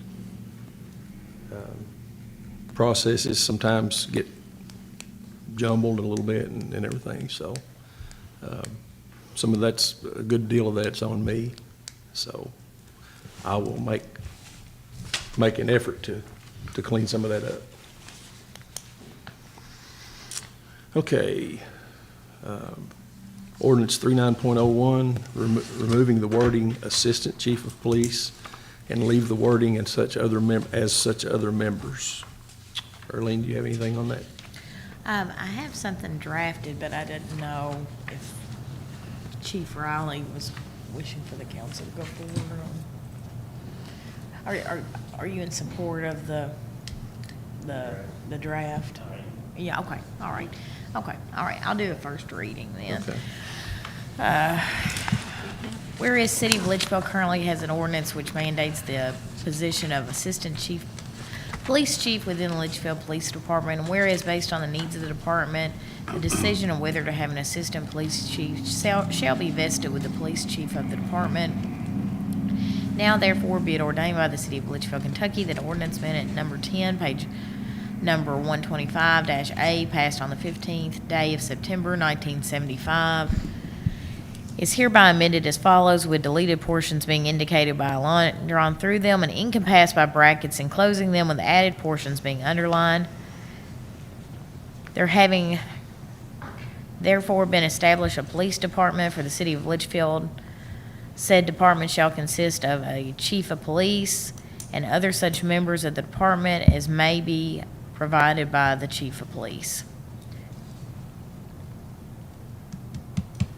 processes sometimes get jumbled a little bit and everything, so some of that's, a good deal of that's on me. So I will make an effort to clean some of that up. Okay. Ordinance 39.01, removing the wording Assistant Chief of Police and leave the wording and as such other members. Earlene, do you have anything on that? I have something drafted, but I didn't know if Chief Riley was wishing for the council to go forward on. Are you in support of the draft? Yeah, okay, all right. Okay, all right, I'll do a first reading then. Okay. Whereas City of Leitchfield currently has an ordinance which mandates the position of Assistant Police Chief within the Leitchfield Police Department, and whereas based on the needs of the department, the decision of whether to have an Assistant Police Chief shall be vested with the Police Chief of the department. Now therefore be it ordained by the City of Leitchfield, Kentucky, that ordinance amendment number 10, page number 125-A, passed on the 15th day of September 1975, is hereby amended as follows, with deleted portions being indicated by a line drawn through them and encompassed by brackets enclosing them, with added portions being underlined. There having therefore been established a police department for the City of Leitchfield, said department shall consist of a chief of police and other such members of the department as may be provided by the chief of police.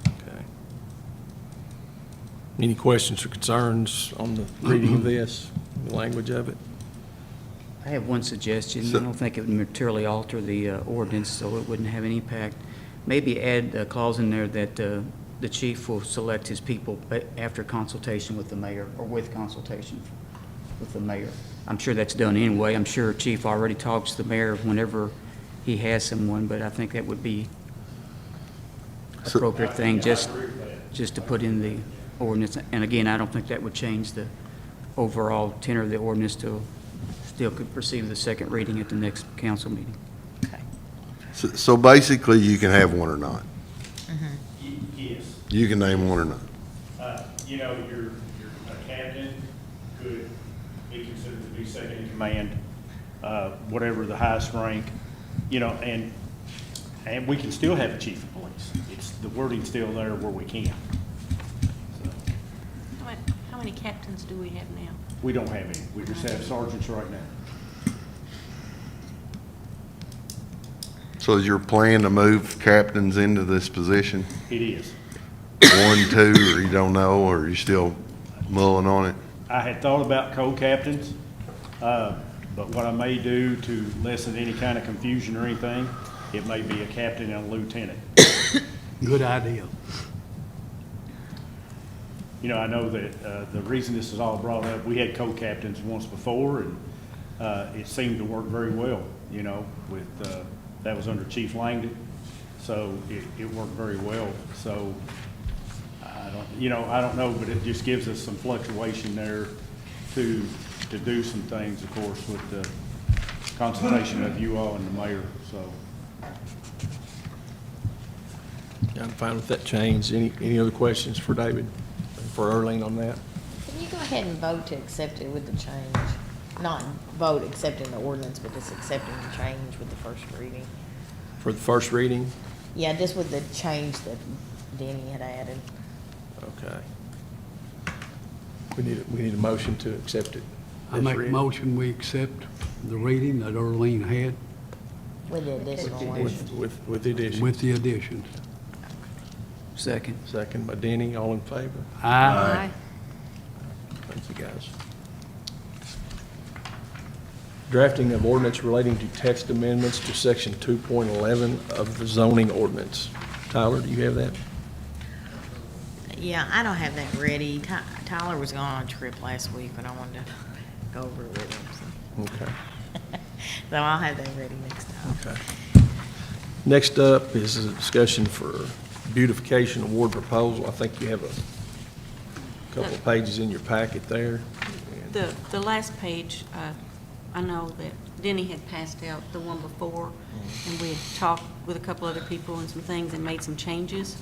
Okay. Any questions or concerns on the reading of this, the language of it? I have one suggestion. I don't think it would materially alter the ordinance, so it wouldn't have any impact. Maybe add a clause in there that the chief will select his people after consultation with the mayor, or with consultation with the mayor. I'm sure that's done anyway. I'm sure chief already talks to the mayor whenever he has someone, but I think that would be appropriate thing just to put in the ordinance. And again, I don't think that would change the overall tenor of the ordinance to still could proceed with the second reading at the next council meeting. So basically, you can have one or not. Yes. You can name one or not. you know, a captain could be considered to be second in command, whatever the highest rank, you know, and we can still have a chief of police. It's, the wording's still there where we can. So, How many captains do we have now? we don't have any. We just have sergeants right now. So is your plan to move captains into this position? It is. 1, 2, or you don't know, or you still mulling on it? I had thought about co-captains, but what I may do to lessen any kind of confusion or anything, it may be a captain and a lieutenant. Good idea. You know, I know that the reason this is all brought up, we had co-captains once before, and it seemed to work very well, you know, with, that was under Chief Langdon, so it worked very well. So, I don't know, but it just gives us some fluctuation there to do some things, of course, with the consultation of you all and the mayor, so. I'm fine with that change. Any other questions for David, for Earlene on that? Can you go ahead and vote to accept it with the change? Not vote accepting the ordinance, but just accepting the change with the first reading? For the first reading? Yeah, just with the change that Denny had added. Okay. We need a motion to accept it. I make a motion, we accept the reading that Earlene had With the additional language. With the addition. with the additions. Second. Second by Denny, all in favor? Aye. Thank you, guys. Drafting of ordinance relating to text amendments to section 2.11 of the zoning ordinance. Tyler, do you have that? Yeah, I don't have that ready. Tyler was gone on a trip last week, but I wanted to go over it with him, so. Okay. So I'll have that ready next time. Okay. Next up is a discussion for beautification award proposal. I think you have a couple of pages in your packet there. The last page, I know that Denny had passed out the one before, and we had talked with a couple other people and some things and made some changes.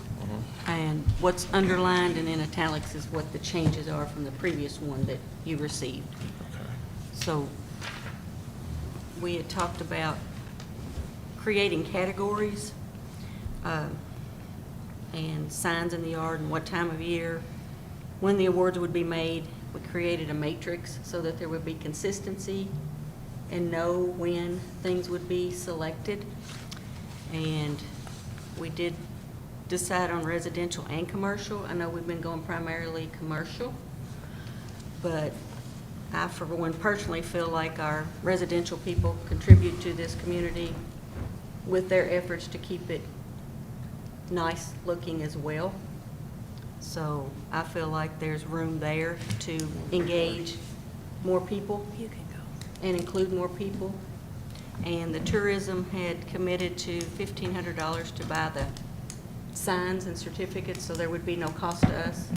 And what's underlined and in italics is what the changes are from the previous one that you received. So we had talked about creating categories and signs in the yard and what time of year, when the awards would be made. We created a matrix so that there would be consistency and know when things would be selected. And we did decide on residential and commercial. I know we've been going primarily commercial, but I, for one, personally feel like our residential people contribute to this community with their efforts to keep it nice looking as well. So I feel like there's room there to engage more people. You can go. And include more people. And the tourism had committed to $1,500 to buy the signs and certificates, so there would be no cost to us.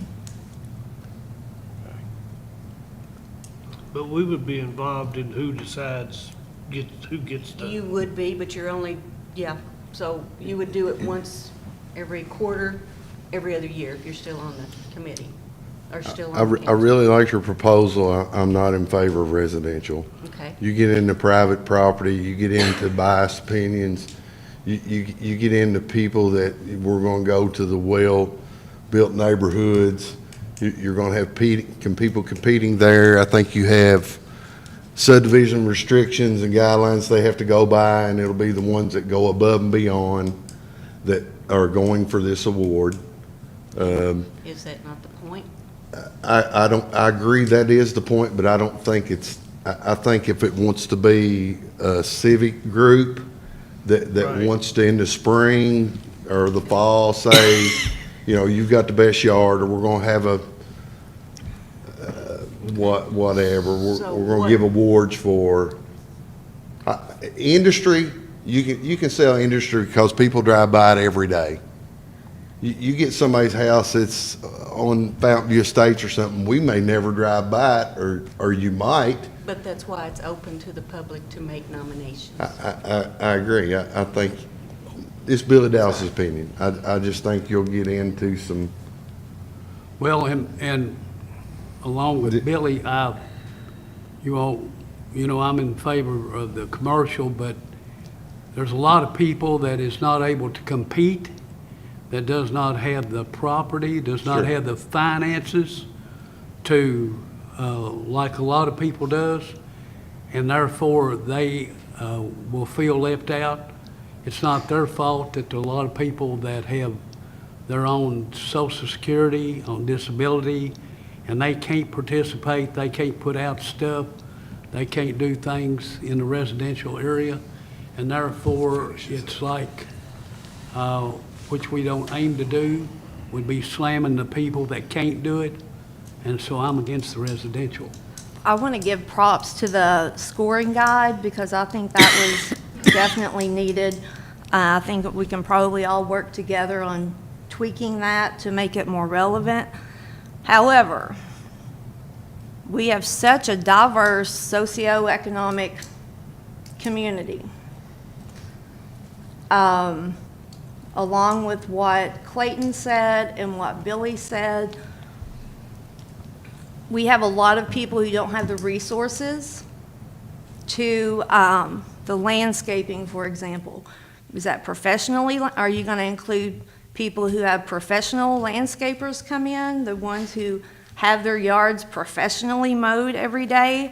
But we would be involved in who decides, who gets the. You would be, but you're only, yeah, so you would do it once every quarter, every other year if you're still on the committee, or still on the I council. really like your proposal. I'm not in favor of residential. Okay. You get into private property, you get into biased opinions, you get into people that we're gonna go to the well-built neighborhoods. You're gonna have people competing there. I think you have subdivision restrictions and guidelines they have to go by, and it'll be the ones that go above and beyond that are going for this award. Is that not the point? I agree that is the point, but I don't think it's, I think if it wants to be a civic group that Right. wants to in the spring or the fall say, you know, you've got the best yard, or we're gonna have a, whatever, So we're gonna what- give awards for, industry, you can sell industry because people drive by it every day. You get somebody's house that's on Fountain View Estates or something, we may never drive by it, or you might. But that's why it's open to the public to make nominations. I agree. I think, it's Billy Dowse's opinion. I just think you'll get into some, Well, and along with Billy, you know, I'm in favor of the commercial, but there's a lot of people that is not able to compete, that does not have the property, does not have the finances to, like a lot of people does, and therefore they will feel left out. It's not their fault that there are a lot of people that have their own Social Security, on disability, and they can't participate, they can't put out stuff, they can't do things in the residential area, and therefore it's like, which we don't aim to do, would be slamming the people that can't do it, and so I'm against the residential. I want to give props to the scoring guide because I think that was definitely needed. I think that we can probably all work together on tweaking that to make it more relevant. However, we have such a diverse socioeconomic community. Along with what Clayton said and what Billy said, we have a lot of people who don't have the resources to the landscaping, for example. Is that professionally? Are you going to include people who have professional landscapers come in, the ones who have their yards professionally mowed every day?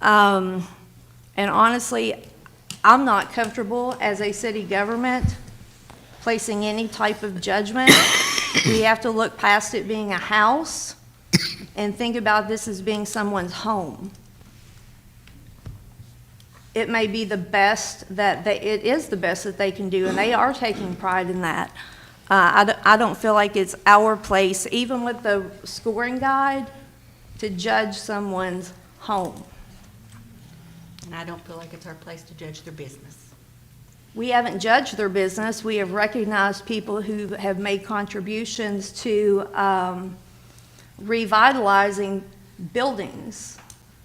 And honestly, I'm not comfortable as a city government placing any type of judgment. We have to look past it being a house and think about this as being someone's home. It may be the best it is the best that they can do, and they are taking pride in that. I don't feel like it's our place, even with the scoring guide, to judge someone's home. And I don't feel like it's our place to judge their business. We haven't judged their business. We have recognized people who have made contributions to revitalizing buildings.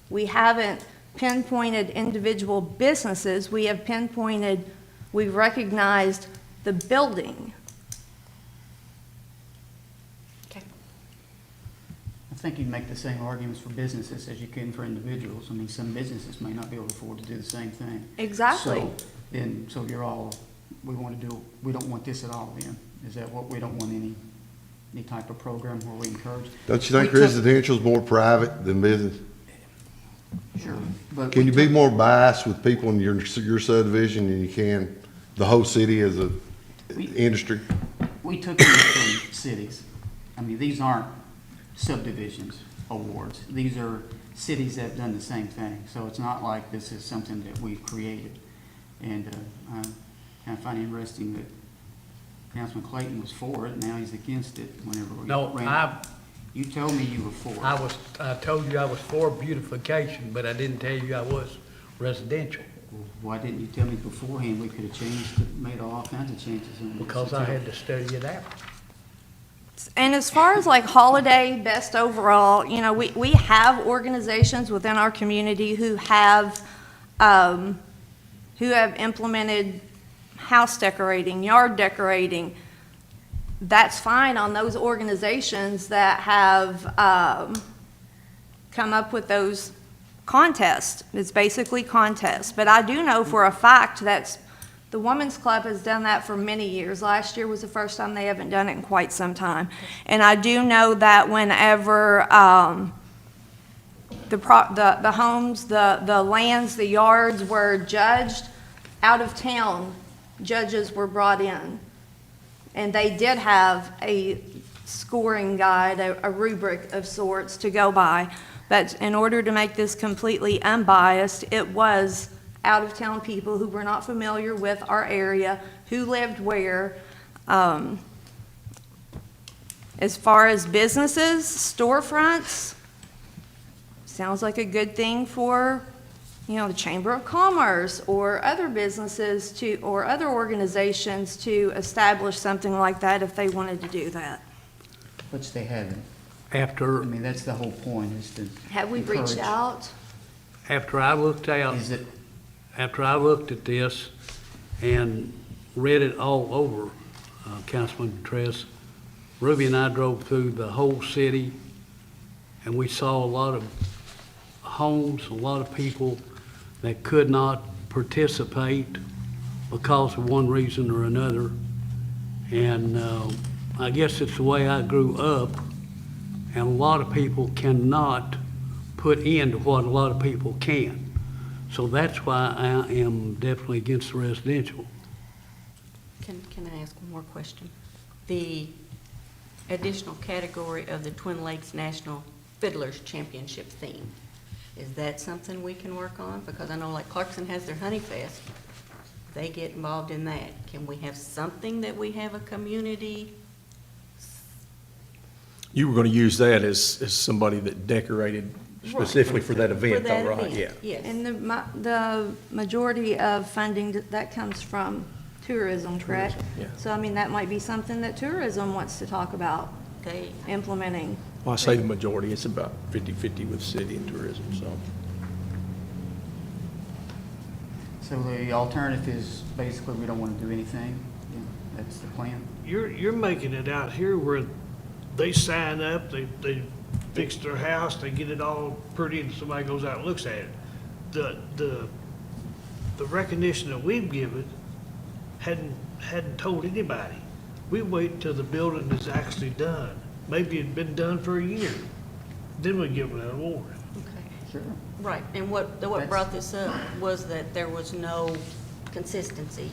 We haven't pinpointed individual businesses. We've recognized the building. Okay. I think you make the same arguments for businesses as you can for individuals. I mean, some businesses may not be able to afford to do the same thing. Exactly. So you're all, we don't want this at all then? Is that what, we don't want any type of program where we encourage? Don't you think residential's more private than business? Sure. But Can you be more biased with people in your subdivision than you can the whole city as a industry? We took these from cities. I mean, these aren't subdivisions awards. These are cities that have done the same thing. So it's not like this is something that we've created. And I kind of find it interesting that Councilman Clayton was for it, now he's against it whenever we No, ran. You told me you were for it. I told you I was for beautification, but I didn't tell you I was residential, Why didn't you tell me beforehand? We could have changed it, made all kinds of changes on this. because I had to study it out. And as far as like holiday best overall, you know, we have organizations within our community who have implemented house decorating, yard decorating. That's fine on those organizations that have come up with those contests. It's basically contests. But I do know for a fact that the Women's Club has done that for many years. Last year was the first time they haven't done it in quite some time. And I do know that whenever the homes, the lands, the yards were judged, out of town judges were brought in. And they did have a scoring guide, a rubric of sorts to go by. But in order to make this completely unbiased, it was out-of-town people who were not familiar with our area, who lived where. As far as businesses, storefronts, sounds like a good thing for, you know, the Chamber of Commerce or other businesses or other organizations to establish something like that if they wanted to do that. Which they haven't. I After mean, that's the whole point, is to Have we reached encourage. out? I looked out, Is it, after I looked at this and read it all over, Councilman Tress, Ruby and I drove through the whole city, and we saw a lot of homes, a lot of people that could not participate because of one reason or another. And I guess it's the way I grew up, and a lot of people cannot put into what a lot of people can. So that's why I am definitely against the residential. Can I ask one more question? The additional category of the Twin Lakes National Fiddlers Championship theme, is that something we can work on? Because I know like Clarkson has their Honey Fest, they get involved in that. Can we have something that we have a community? You were going to use that as somebody that decorated specifically for that event, For that though, right? event, Yeah. yes. And the majority of funding, that comes from tourism, correct? Tourism, yeah. So, I mean, that might be something that tourism wants to talk about They, implementing. Well, I say the majority, it's about 50-50 with city and tourism, so. So the alternative is basically we don't want to do anything? Yeah, that's the plan? You're making it out here where they sign up, they fix their house, they get it all pretty, and somebody goes out and looks at it. The recognition that we've given hadn't told anybody. We wait till the building is actually done. Maybe it'd been done for a year, then we give them an award. okay. Sure. Right, and what brought this up was that there was no consistency.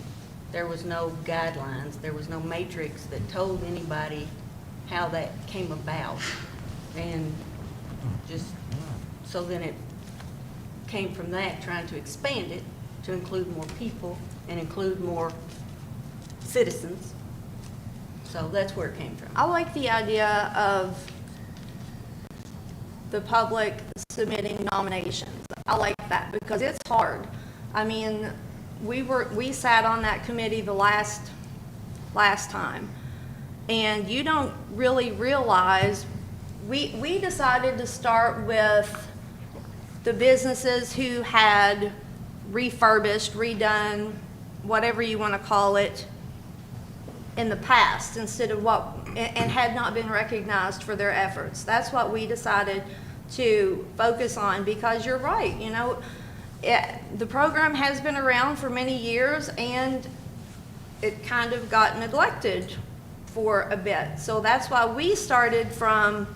There was no guidelines, there was no matrix that told anybody how that came about. And just, so then it came from that, trying to expand it to include more people and include more citizens. So that's where it came from. I like the idea of the public submitting nominations. I like that because it's hard. I mean, we sat on that committee the last time, and you don't really realize, we decided to start with the businesses who had refurbished, redone, whatever you want to call it, in the past, instead of and had not been recognized for their efforts. That's what we decided to focus on, because you're right, you know, the program has been around for many years and it kind of got neglected for a bit. So that's why we started from,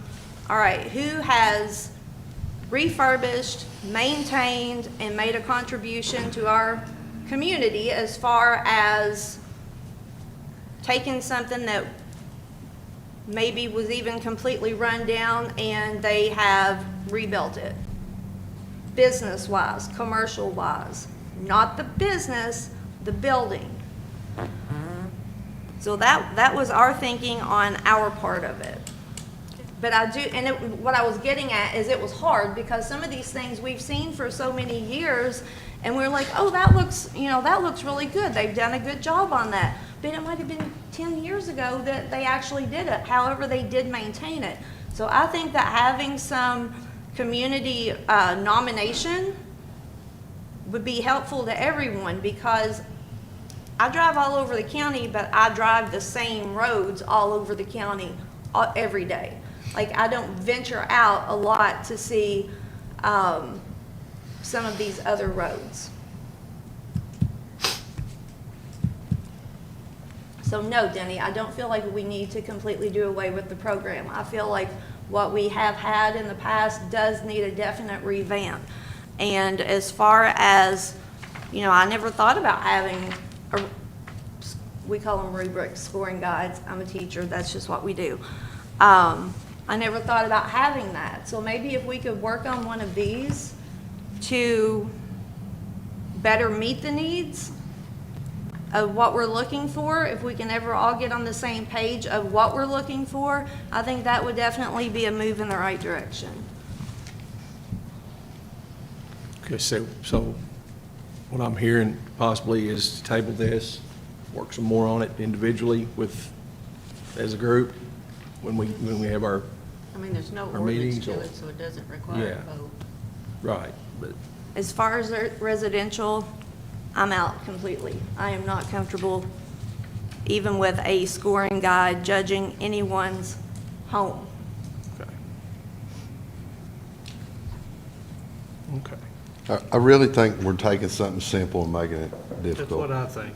all right, who has refurbished, maintained, and made a contribution to our community as far as taking something that maybe was even completely run down and they have rebuilt it. Business-wise, commercial-wise, not the business, the building. So that was our thinking on our part of it. But I do, and what I was getting at is it was hard because some of these things we've seen for so many years, and we're like, oh, that looks really good. They've done a good job on that. But it might have been 10 years ago that they actually did it. However, they did maintain it. So I think that having some community nomination would be helpful to everyone, because I drive all over the county, but I drive the same roads all over the county every day. Like, I don't venture out a lot to see some of these other roads. So no, Denny, I don't feel like we need to completely do away with the program. I feel like what we have had in the past does need a definite revamp. And as far as, you know, I never thought about having, we call them rubrics, scoring guides. I'm a teacher, that's just what we do. I never thought about having that. So maybe if we could work on one of these to better meet the needs of what we're looking for, if we can ever all get on the same page of what we're looking for, I think that would definitely be a move in the right direction. Okay, so what I'm hearing possibly is to table this, work some more on it individually as a group, when we have our I mean, there's no Our ordinance meetings to or- it, so it doesn't require Yeah. a vote. right, but As far as residential, I'm out completely. I am not comfortable even with a scoring guide judging anyone's home. Okay. Okay. I really think we're taking something simple and making it That's difficult. what I think.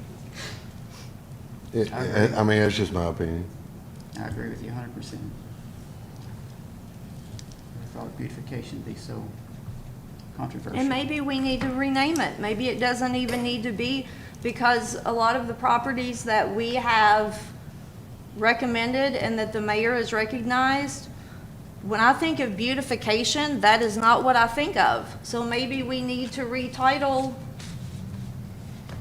I mean, that's just my opinion. I agree with you 100%. I thought beautification would be so controversial. And maybe we need to rename it. Maybe it doesn't even need to be, because a lot of the properties that we have recommended and that the mayor has recognized, when I think of beautification, that is not what I think of. So maybe we need to retitle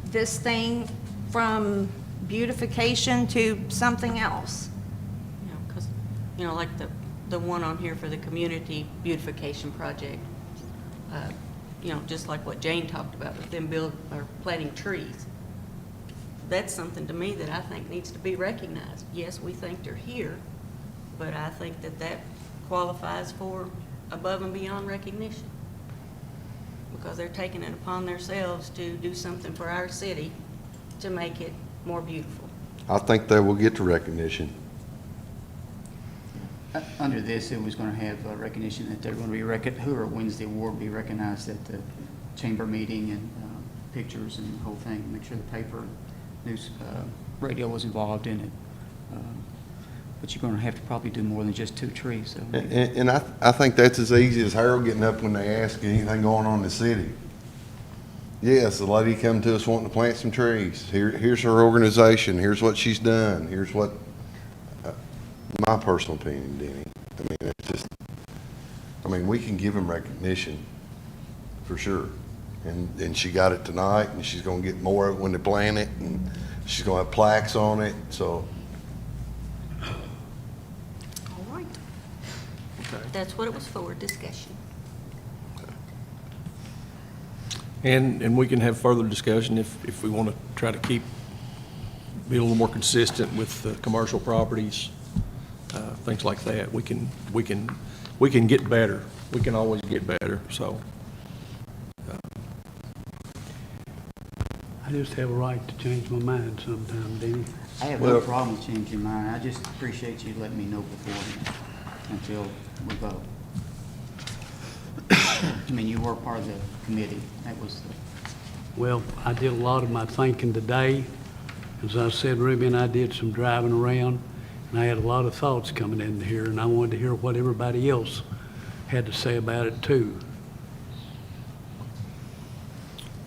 this thing from beautification to something else. You know, 'cause, you know, like the one on here for the community beautification project, you know, just like what Jane talked about with them planting trees. That's something to me that I think needs to be recognized. Yes, we think they're here, but I think that qualifies for above and beyond recognition, because they're taking it upon themselves to do something for our city to make it more beautiful. I think they will get the recognition. Under this, it was going to have recognition that they're going to be whoever wins the award be recognized at the chamber meeting, and pictures and the whole thing. Make sure the paper, news, radio was involved in it. But you're going to have to probably do more than just 2 trees. So And I think that's as easy as Harold getting up when they ask anything going on in the city. Yes, the lady come to us wanting to plant some trees. Here's her organization. Here's what she's done. Here's what, my personal opinion, Denny. I mean, it's just, we can give them recognition for sure. And she got it tonight, and she's going to get more of it when they plant it, and she's going to have plaques on it, so. All right. Okay. That's what it was for, discussion. And we can have further discussion if we want to try to be a little more consistent with the commercial properties, things like that. We can get better. We can always get better, so. I just have a right to change my mind sometime, Denny. I have no problem with changing your mind. I just appreciate you letting me know beforehand until we vote. I mean, you were part of the committee. That was Well, I did a lot of my thinking today. As I said, Ruby and I did some driving around, and I had a lot of thoughts coming in here, and I wanted to hear what everybody else had to say about it too.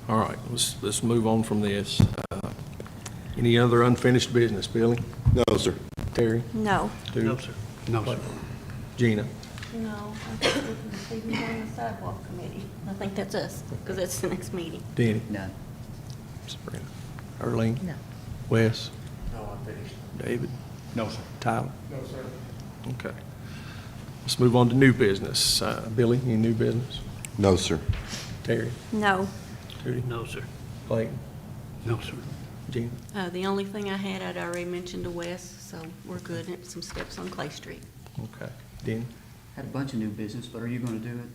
All right, let's move on from this. Any other unfinished business, Billy? No, sir. Terry? No. No, sir. No, sir. Gina? No, I think we can leave on the sidewalk committee. I think that's us, because that's the next meeting. Danny? none. Sabrina? Arlene? No. Wes? No, I'm finished. David? No, sir. Tyler? No, sir. Okay. Let's move on to new business. Billy, any new business? No, sir. Terry? No. Judy? No, sir. Clayton? No, sir. Gina? The only thing I had, I'd already mentioned to Wes, so we're good. Some steps on Clay Street. Okay. Danny? Had a bunch of new business, but are you going to do it?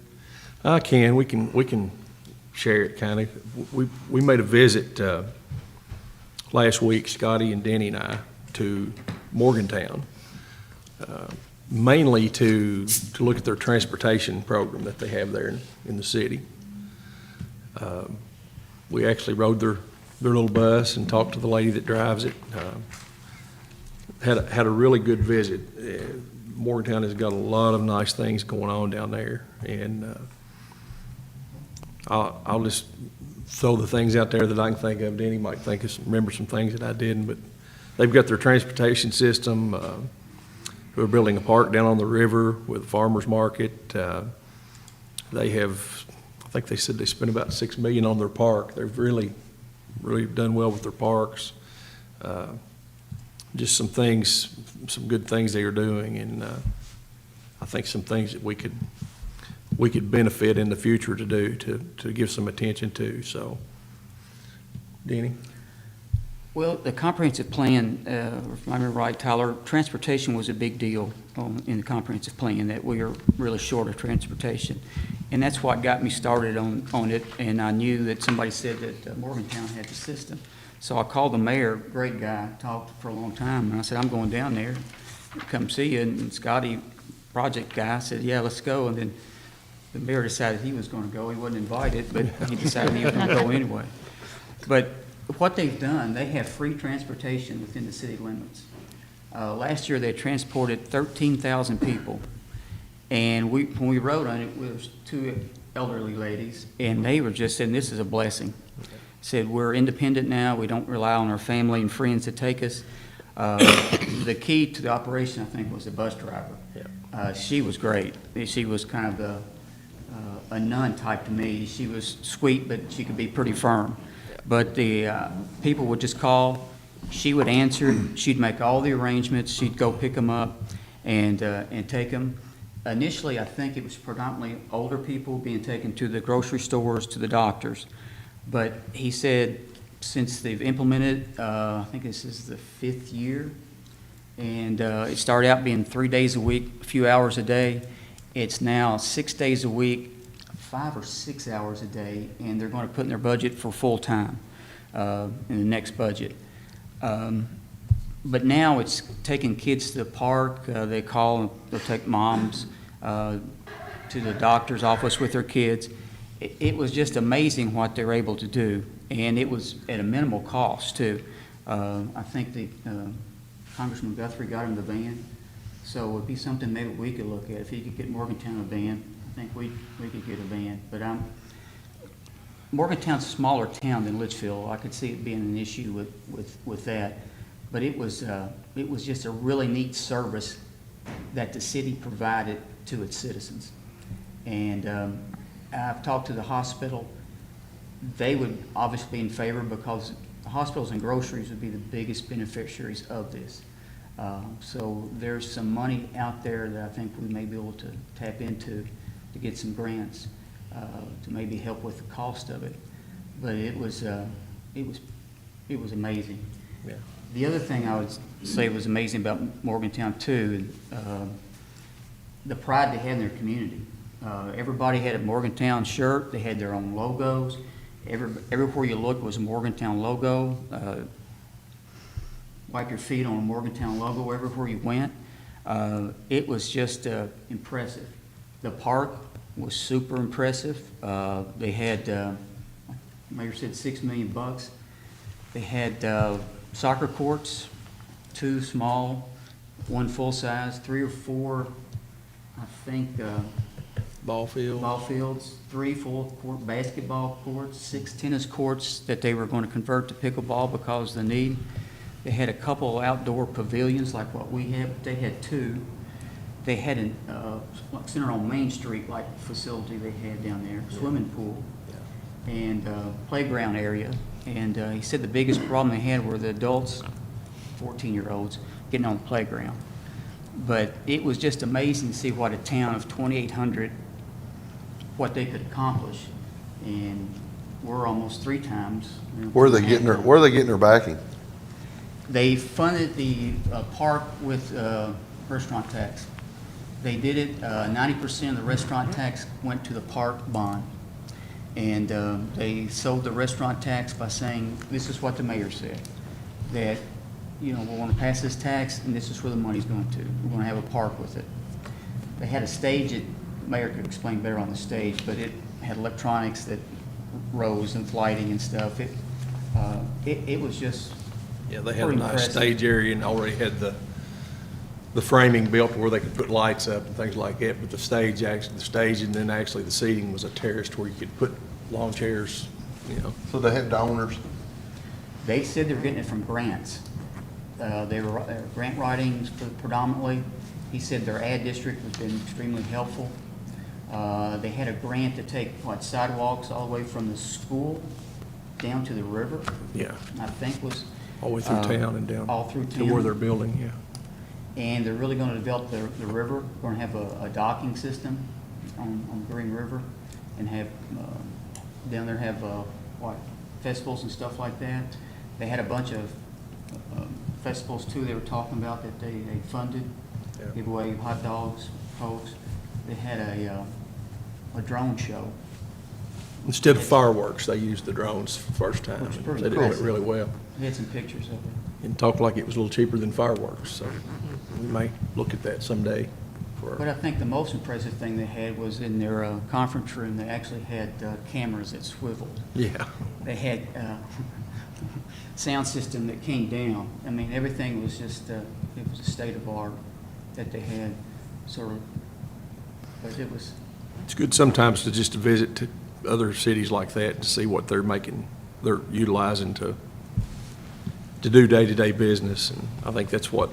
I can. We can share it kind of. We made a visit last week, Scotty and Denny and I, to Morgantown, mainly to look at their transportation program that they have there in the city. We actually rode their little bus and talked to the lady that drives it. Had a really good visit. Morgantown has got a lot of nice things going on down there, and I'll just throw the things out there that I can think of. Danny might remember some things that I didn't, but they've got their transportation system. We're building a park down on the river with a farmer's market. They have, I think they said they spent about $6 million on their park. They've really done well with their parks. Just some good things they are doing, and I think some things that we could benefit in the future to do, to give some attention to, so. Denny? Well, the comprehensive plan, if I remember right, Tyler, transportation was a big deal in the comprehensive plan, that we are really short of transportation. And that's what got me started on it, and I knew that somebody said that Morgantown had the system. So I called the mayor, great guy, talked for a long time, and I said, I'm going down there, come see you. And Scotty, project guy, said, yeah, let's go. And then the mayor decided he was going to go. He wasn't invited, but he decided he was going to go anyway. But what they've done, they have free transportation within the city limits. Last year, they transported 13,000 people. And when we rode on it, there was two elderly ladies, and they were just saying, this is a blessing. Said, we're independent now. We don't rely on our family and friends to take us. The key to the operation, I think, was the bus driver. She was great. She was kind of a nun type to me. She was sweet, but she could be pretty firm. But the people would just call. She would answer. She'd make all the arrangements. She'd go pick them up and take them. Initially, I think it was predominantly older people being taken to the grocery stores, to the doctors. But he said since they've implemented, I think this is the 5th year, and it started out being 3 days a week, a few hours a day. It's now 6 days a week, 5 or 6 hours a day, and they're going to put in their budget for full-time in the next budget. But now it's taking kids to the park. They call, they'll take moms to the doctor's office with their kids. It was just amazing what they're able to do, and it was at a minimal cost, too. I think Congressman Guthrie got him the van, so it would be something maybe we could look at. If he could get Morgantown a van, I think we could get a van. But Morgantown's a smaller town than Leitchfield. I could see it being an issue with that. But it was just a really neat service that the city provided to its citizens. And I've talked to the hospital. They would obviously be in favor because the hospitals and groceries would be the biggest beneficiaries of this. So there's some money out there that I think we may be able to tap into to get some grants to maybe help with the cost of it. But it was amazing. Yeah. The other thing I would say was amazing about Morgantown too, the pride they had in their community. Everybody had a Morgantown shirt. They had their own logos. Everywhere you looked was a Morgantown logo. Wipe your feet on a Morgantown logo everywhere you went. It was just impressive. The park was super impressive. They had, the mayor said $6 million. They had soccer courts, 2 small, 1 full size, 3 or 4, I think, Ball fields, 3 full court basketball courts, 6 tennis courts that they were going to convert to pickleball because of the need. They had a couple outdoor pavilions like what we have, but they had 2. They had a center on Main Street like facility they had down there, swimming pool, and playground area. And he said the biggest problem they had were the adults, 14-year-olds, getting on the playground. But it was just amazing to see what a town of 2,800, what they could accomplish. And we're almost 3 times. Where are they getting their backing? They funded the park with restaurant tax. They did it, 90% of the restaurant tax went to the park bond. And they sold the restaurant tax by saying, this is what the mayor said, that, you know, we want to pass this tax and this is where the money's going to. We're going to have a park with it. They had a stage that the mayor could explain better on the stage, but it had electronics that rose and lighting and stuff. It was just Yeah, they had a pretty nice impressive. stage area and already had the framing built where they could put lights up and things like that. But the stage and then actually the seating was a terrace where you could put lawn chairs, you know. So they had donors? They said they were getting it from grants. They were grant writings predominantly. He said their ad district has been extremely helpful. They had a grant to take, sidewalks all the way from the school down to the river. Yeah. I think was. All the way through town and down. All through To town. where they're building, yeah. And they're really going to develop the river. We're going to have a docking system on Green River and have, down there have, festivals and stuff like that. They had a bunch of festivals too they were talking about that they funded. Yeah. Give away hot dogs, folks. They had a drone show. Instead of fireworks, they used the drones first time. Which is pretty They did it impressive. really well. We had some pictures of it. and talked like it was a little cheaper than fireworks, so we may look at that someday. But I think the most impressive thing they had was in their conference room, they actually had cameras that swiveled. Yeah. They had sound system that came down. I mean, everything was just, it was a state of art that they had, sort of, but it was, It's good sometimes to just visit to other cities like that to see what they're utilizing to do day-to-day business. And I think that's what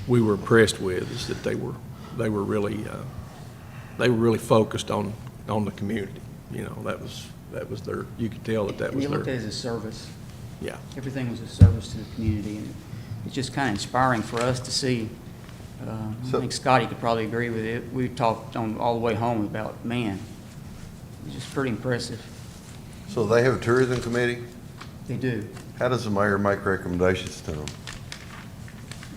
we were impressed with, is that they were really focused on the community. You know, that was their, you could tell that and was you looked at their, it as a service. yeah. Everything was a service to the community, and it's just kind of inspiring for us to see. I think Scotty could probably agree with it. We talked on all the way home about, man, it's just pretty impressive. So they have a tourism committee? They do. How does the mayor make recommendations to them?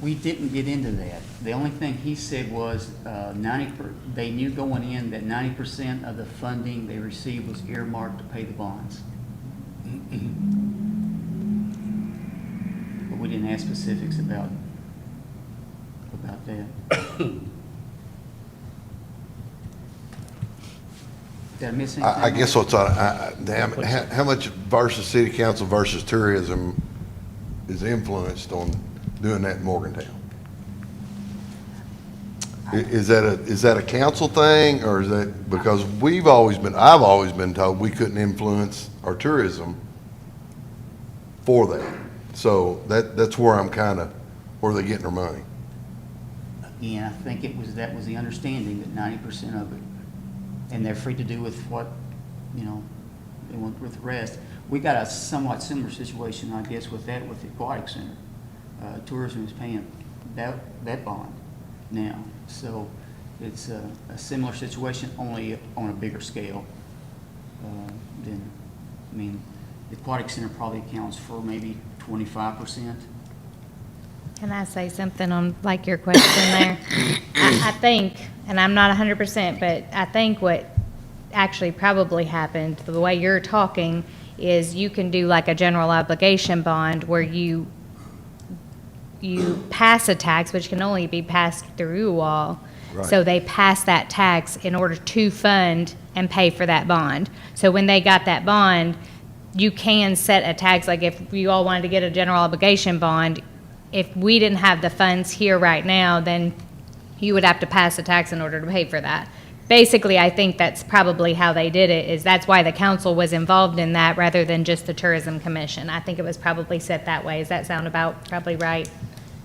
We didn't get into that. The only thing he said was they knew going in that 90% of the funding they received was earmarked to pay the bonds. But we didn't ask specifics about that. Did I miss anything? I guess what's, how much versus city council versus tourism is influenced on doing that in Morgantown? Is that a council thing, or is that, because I've always been told we couldn't influence our tourism for that. So that's where I'm kind of, where they're getting their money. Again, I think that was the understanding, that 90% of it, and they're free to do with what, they want with the rest. We got a somewhat similar situation, I guess, with the Aquatic Center. Tourism is paying that bond now, so it's a similar situation, only on a bigger scale. The Aquatic Center probably accounts for maybe 25%. Can I say something on, like, your question there? I think, and I'm not 100%, but I think what actually probably happened, the way you're talking, is you can do like a general obligation bond where you pass a tax, which can only be passed through you all. Right. So they pass that tax in order to fund and pay for that bond. So when they got that bond, you can set a tax, like if you all wanted to get a general obligation bond, if we didn't have the funds here right now, then you would have to pass a tax in order to pay for that. Basically, I think that's probably how they did it, is that's why the council was involved in that rather than just the tourism commission. I think it was probably set that way. Does that sound about probably right?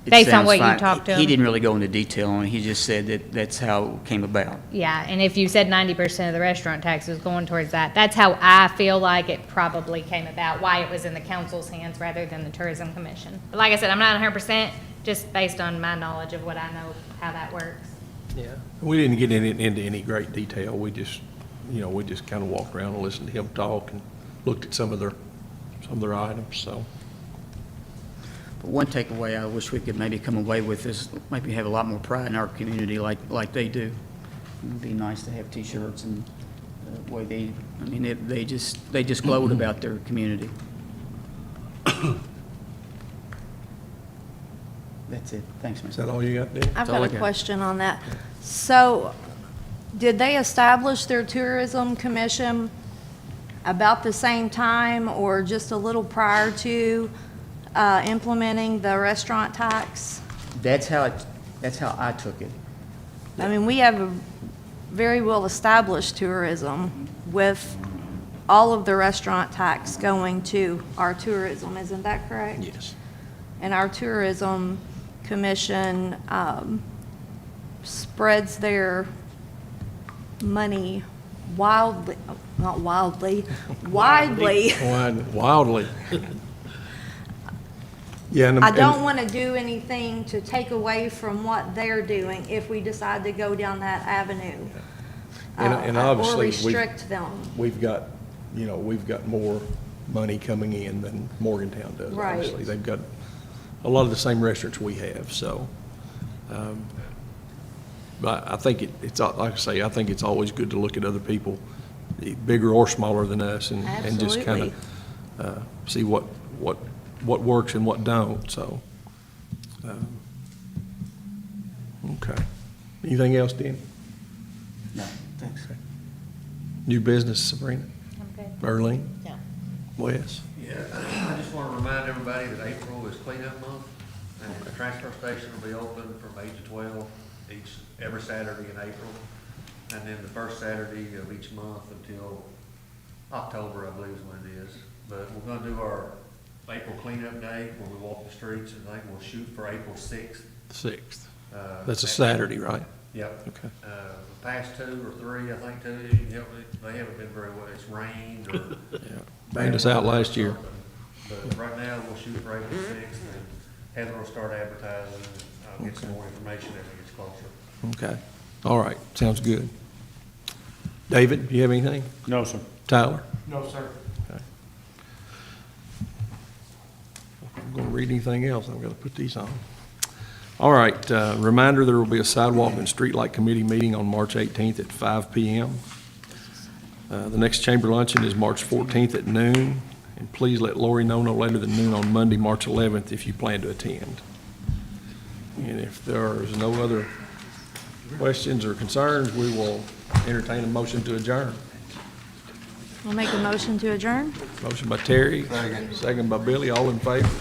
It Based on sounds what fine. you talked to him? He didn't really go into detail on it. He just said that that's how it came about. Yeah, and if you said 90% of the restaurant tax was going towards that, that's how I feel like it probably came about, why it was in the council's hands rather than the tourism commission. But like I said, I'm not 100%, just based on my knowledge of what I know, how that works. Yeah. We didn't get into any great detail. We just kind of walked around and listened to him talk and looked at some of their items, so. But one takeaway I wish we could maybe come away with is maybe have a lot more pride in our community like they do. It'd be nice to have T-shirts and the way they just glowed about their community. That's it. Thanks, man. Is that all you got, Dave? I've all got I a got. question on that. So, did they establish their tourism commission about the same time or just a little prior to implementing the restaurant tax? That's how I took it. I mean, we have a very well-established tourism with all of the restaurant tax going to our tourism, isn't that correct? Yes. And our tourism commission spreads their widely. Wildly. Yeah, and I don't want to do anything to take away from what they're doing if we decide to go down that avenue. And Or obviously, restrict them. we've got more money coming in than Morgantown does. Right. Obviously, they've got a lot of the same restaurants we have, so. But I think it's, like I say, I think it's always good to look at other people, bigger or smaller than us, and just kind of see what what works and what don't, so. Okay. Anything else, Dan? No, thanks. New business, Sabrina? I'm good. Earlene? No. Wes? Yeah, I just want to remind everybody that April is cleanup month, and the transfer station will be open from 8 to 12 every Saturday in April, and then the first Saturday of each month until October, I believe is when it is. But we're gonna do our April cleanup day, where we walk the streets, and I think we'll shoot for April 6th. 6th. That's a Saturday, right? Yep. Okay. The past 2 or 3, I think, they haven't been very well. It's rained or. Yeah. Rained us out last year. But right now, we'll shoot for April 6th, and Heather will start advertising, and I'll get some more information as it gets closer. Okay. All right. Sounds good. David, do you have anything? No, sir. Tyler? No, sir. Okay. If I'm going to read anything else, I'm going to put these on. All right, reminder, there will be a sidewalk and streetlight committee meeting on March 18th at 5 p.m. The next chamber luncheon is March 14th at noon, and please let Lori know no later than noon on Monday, March 11th, if you plan to attend. And if there is no other questions or concerns, we will entertain a motion to adjourn. We'll make a motion to adjourn. Motion by Terry, second by Billy, all in favor?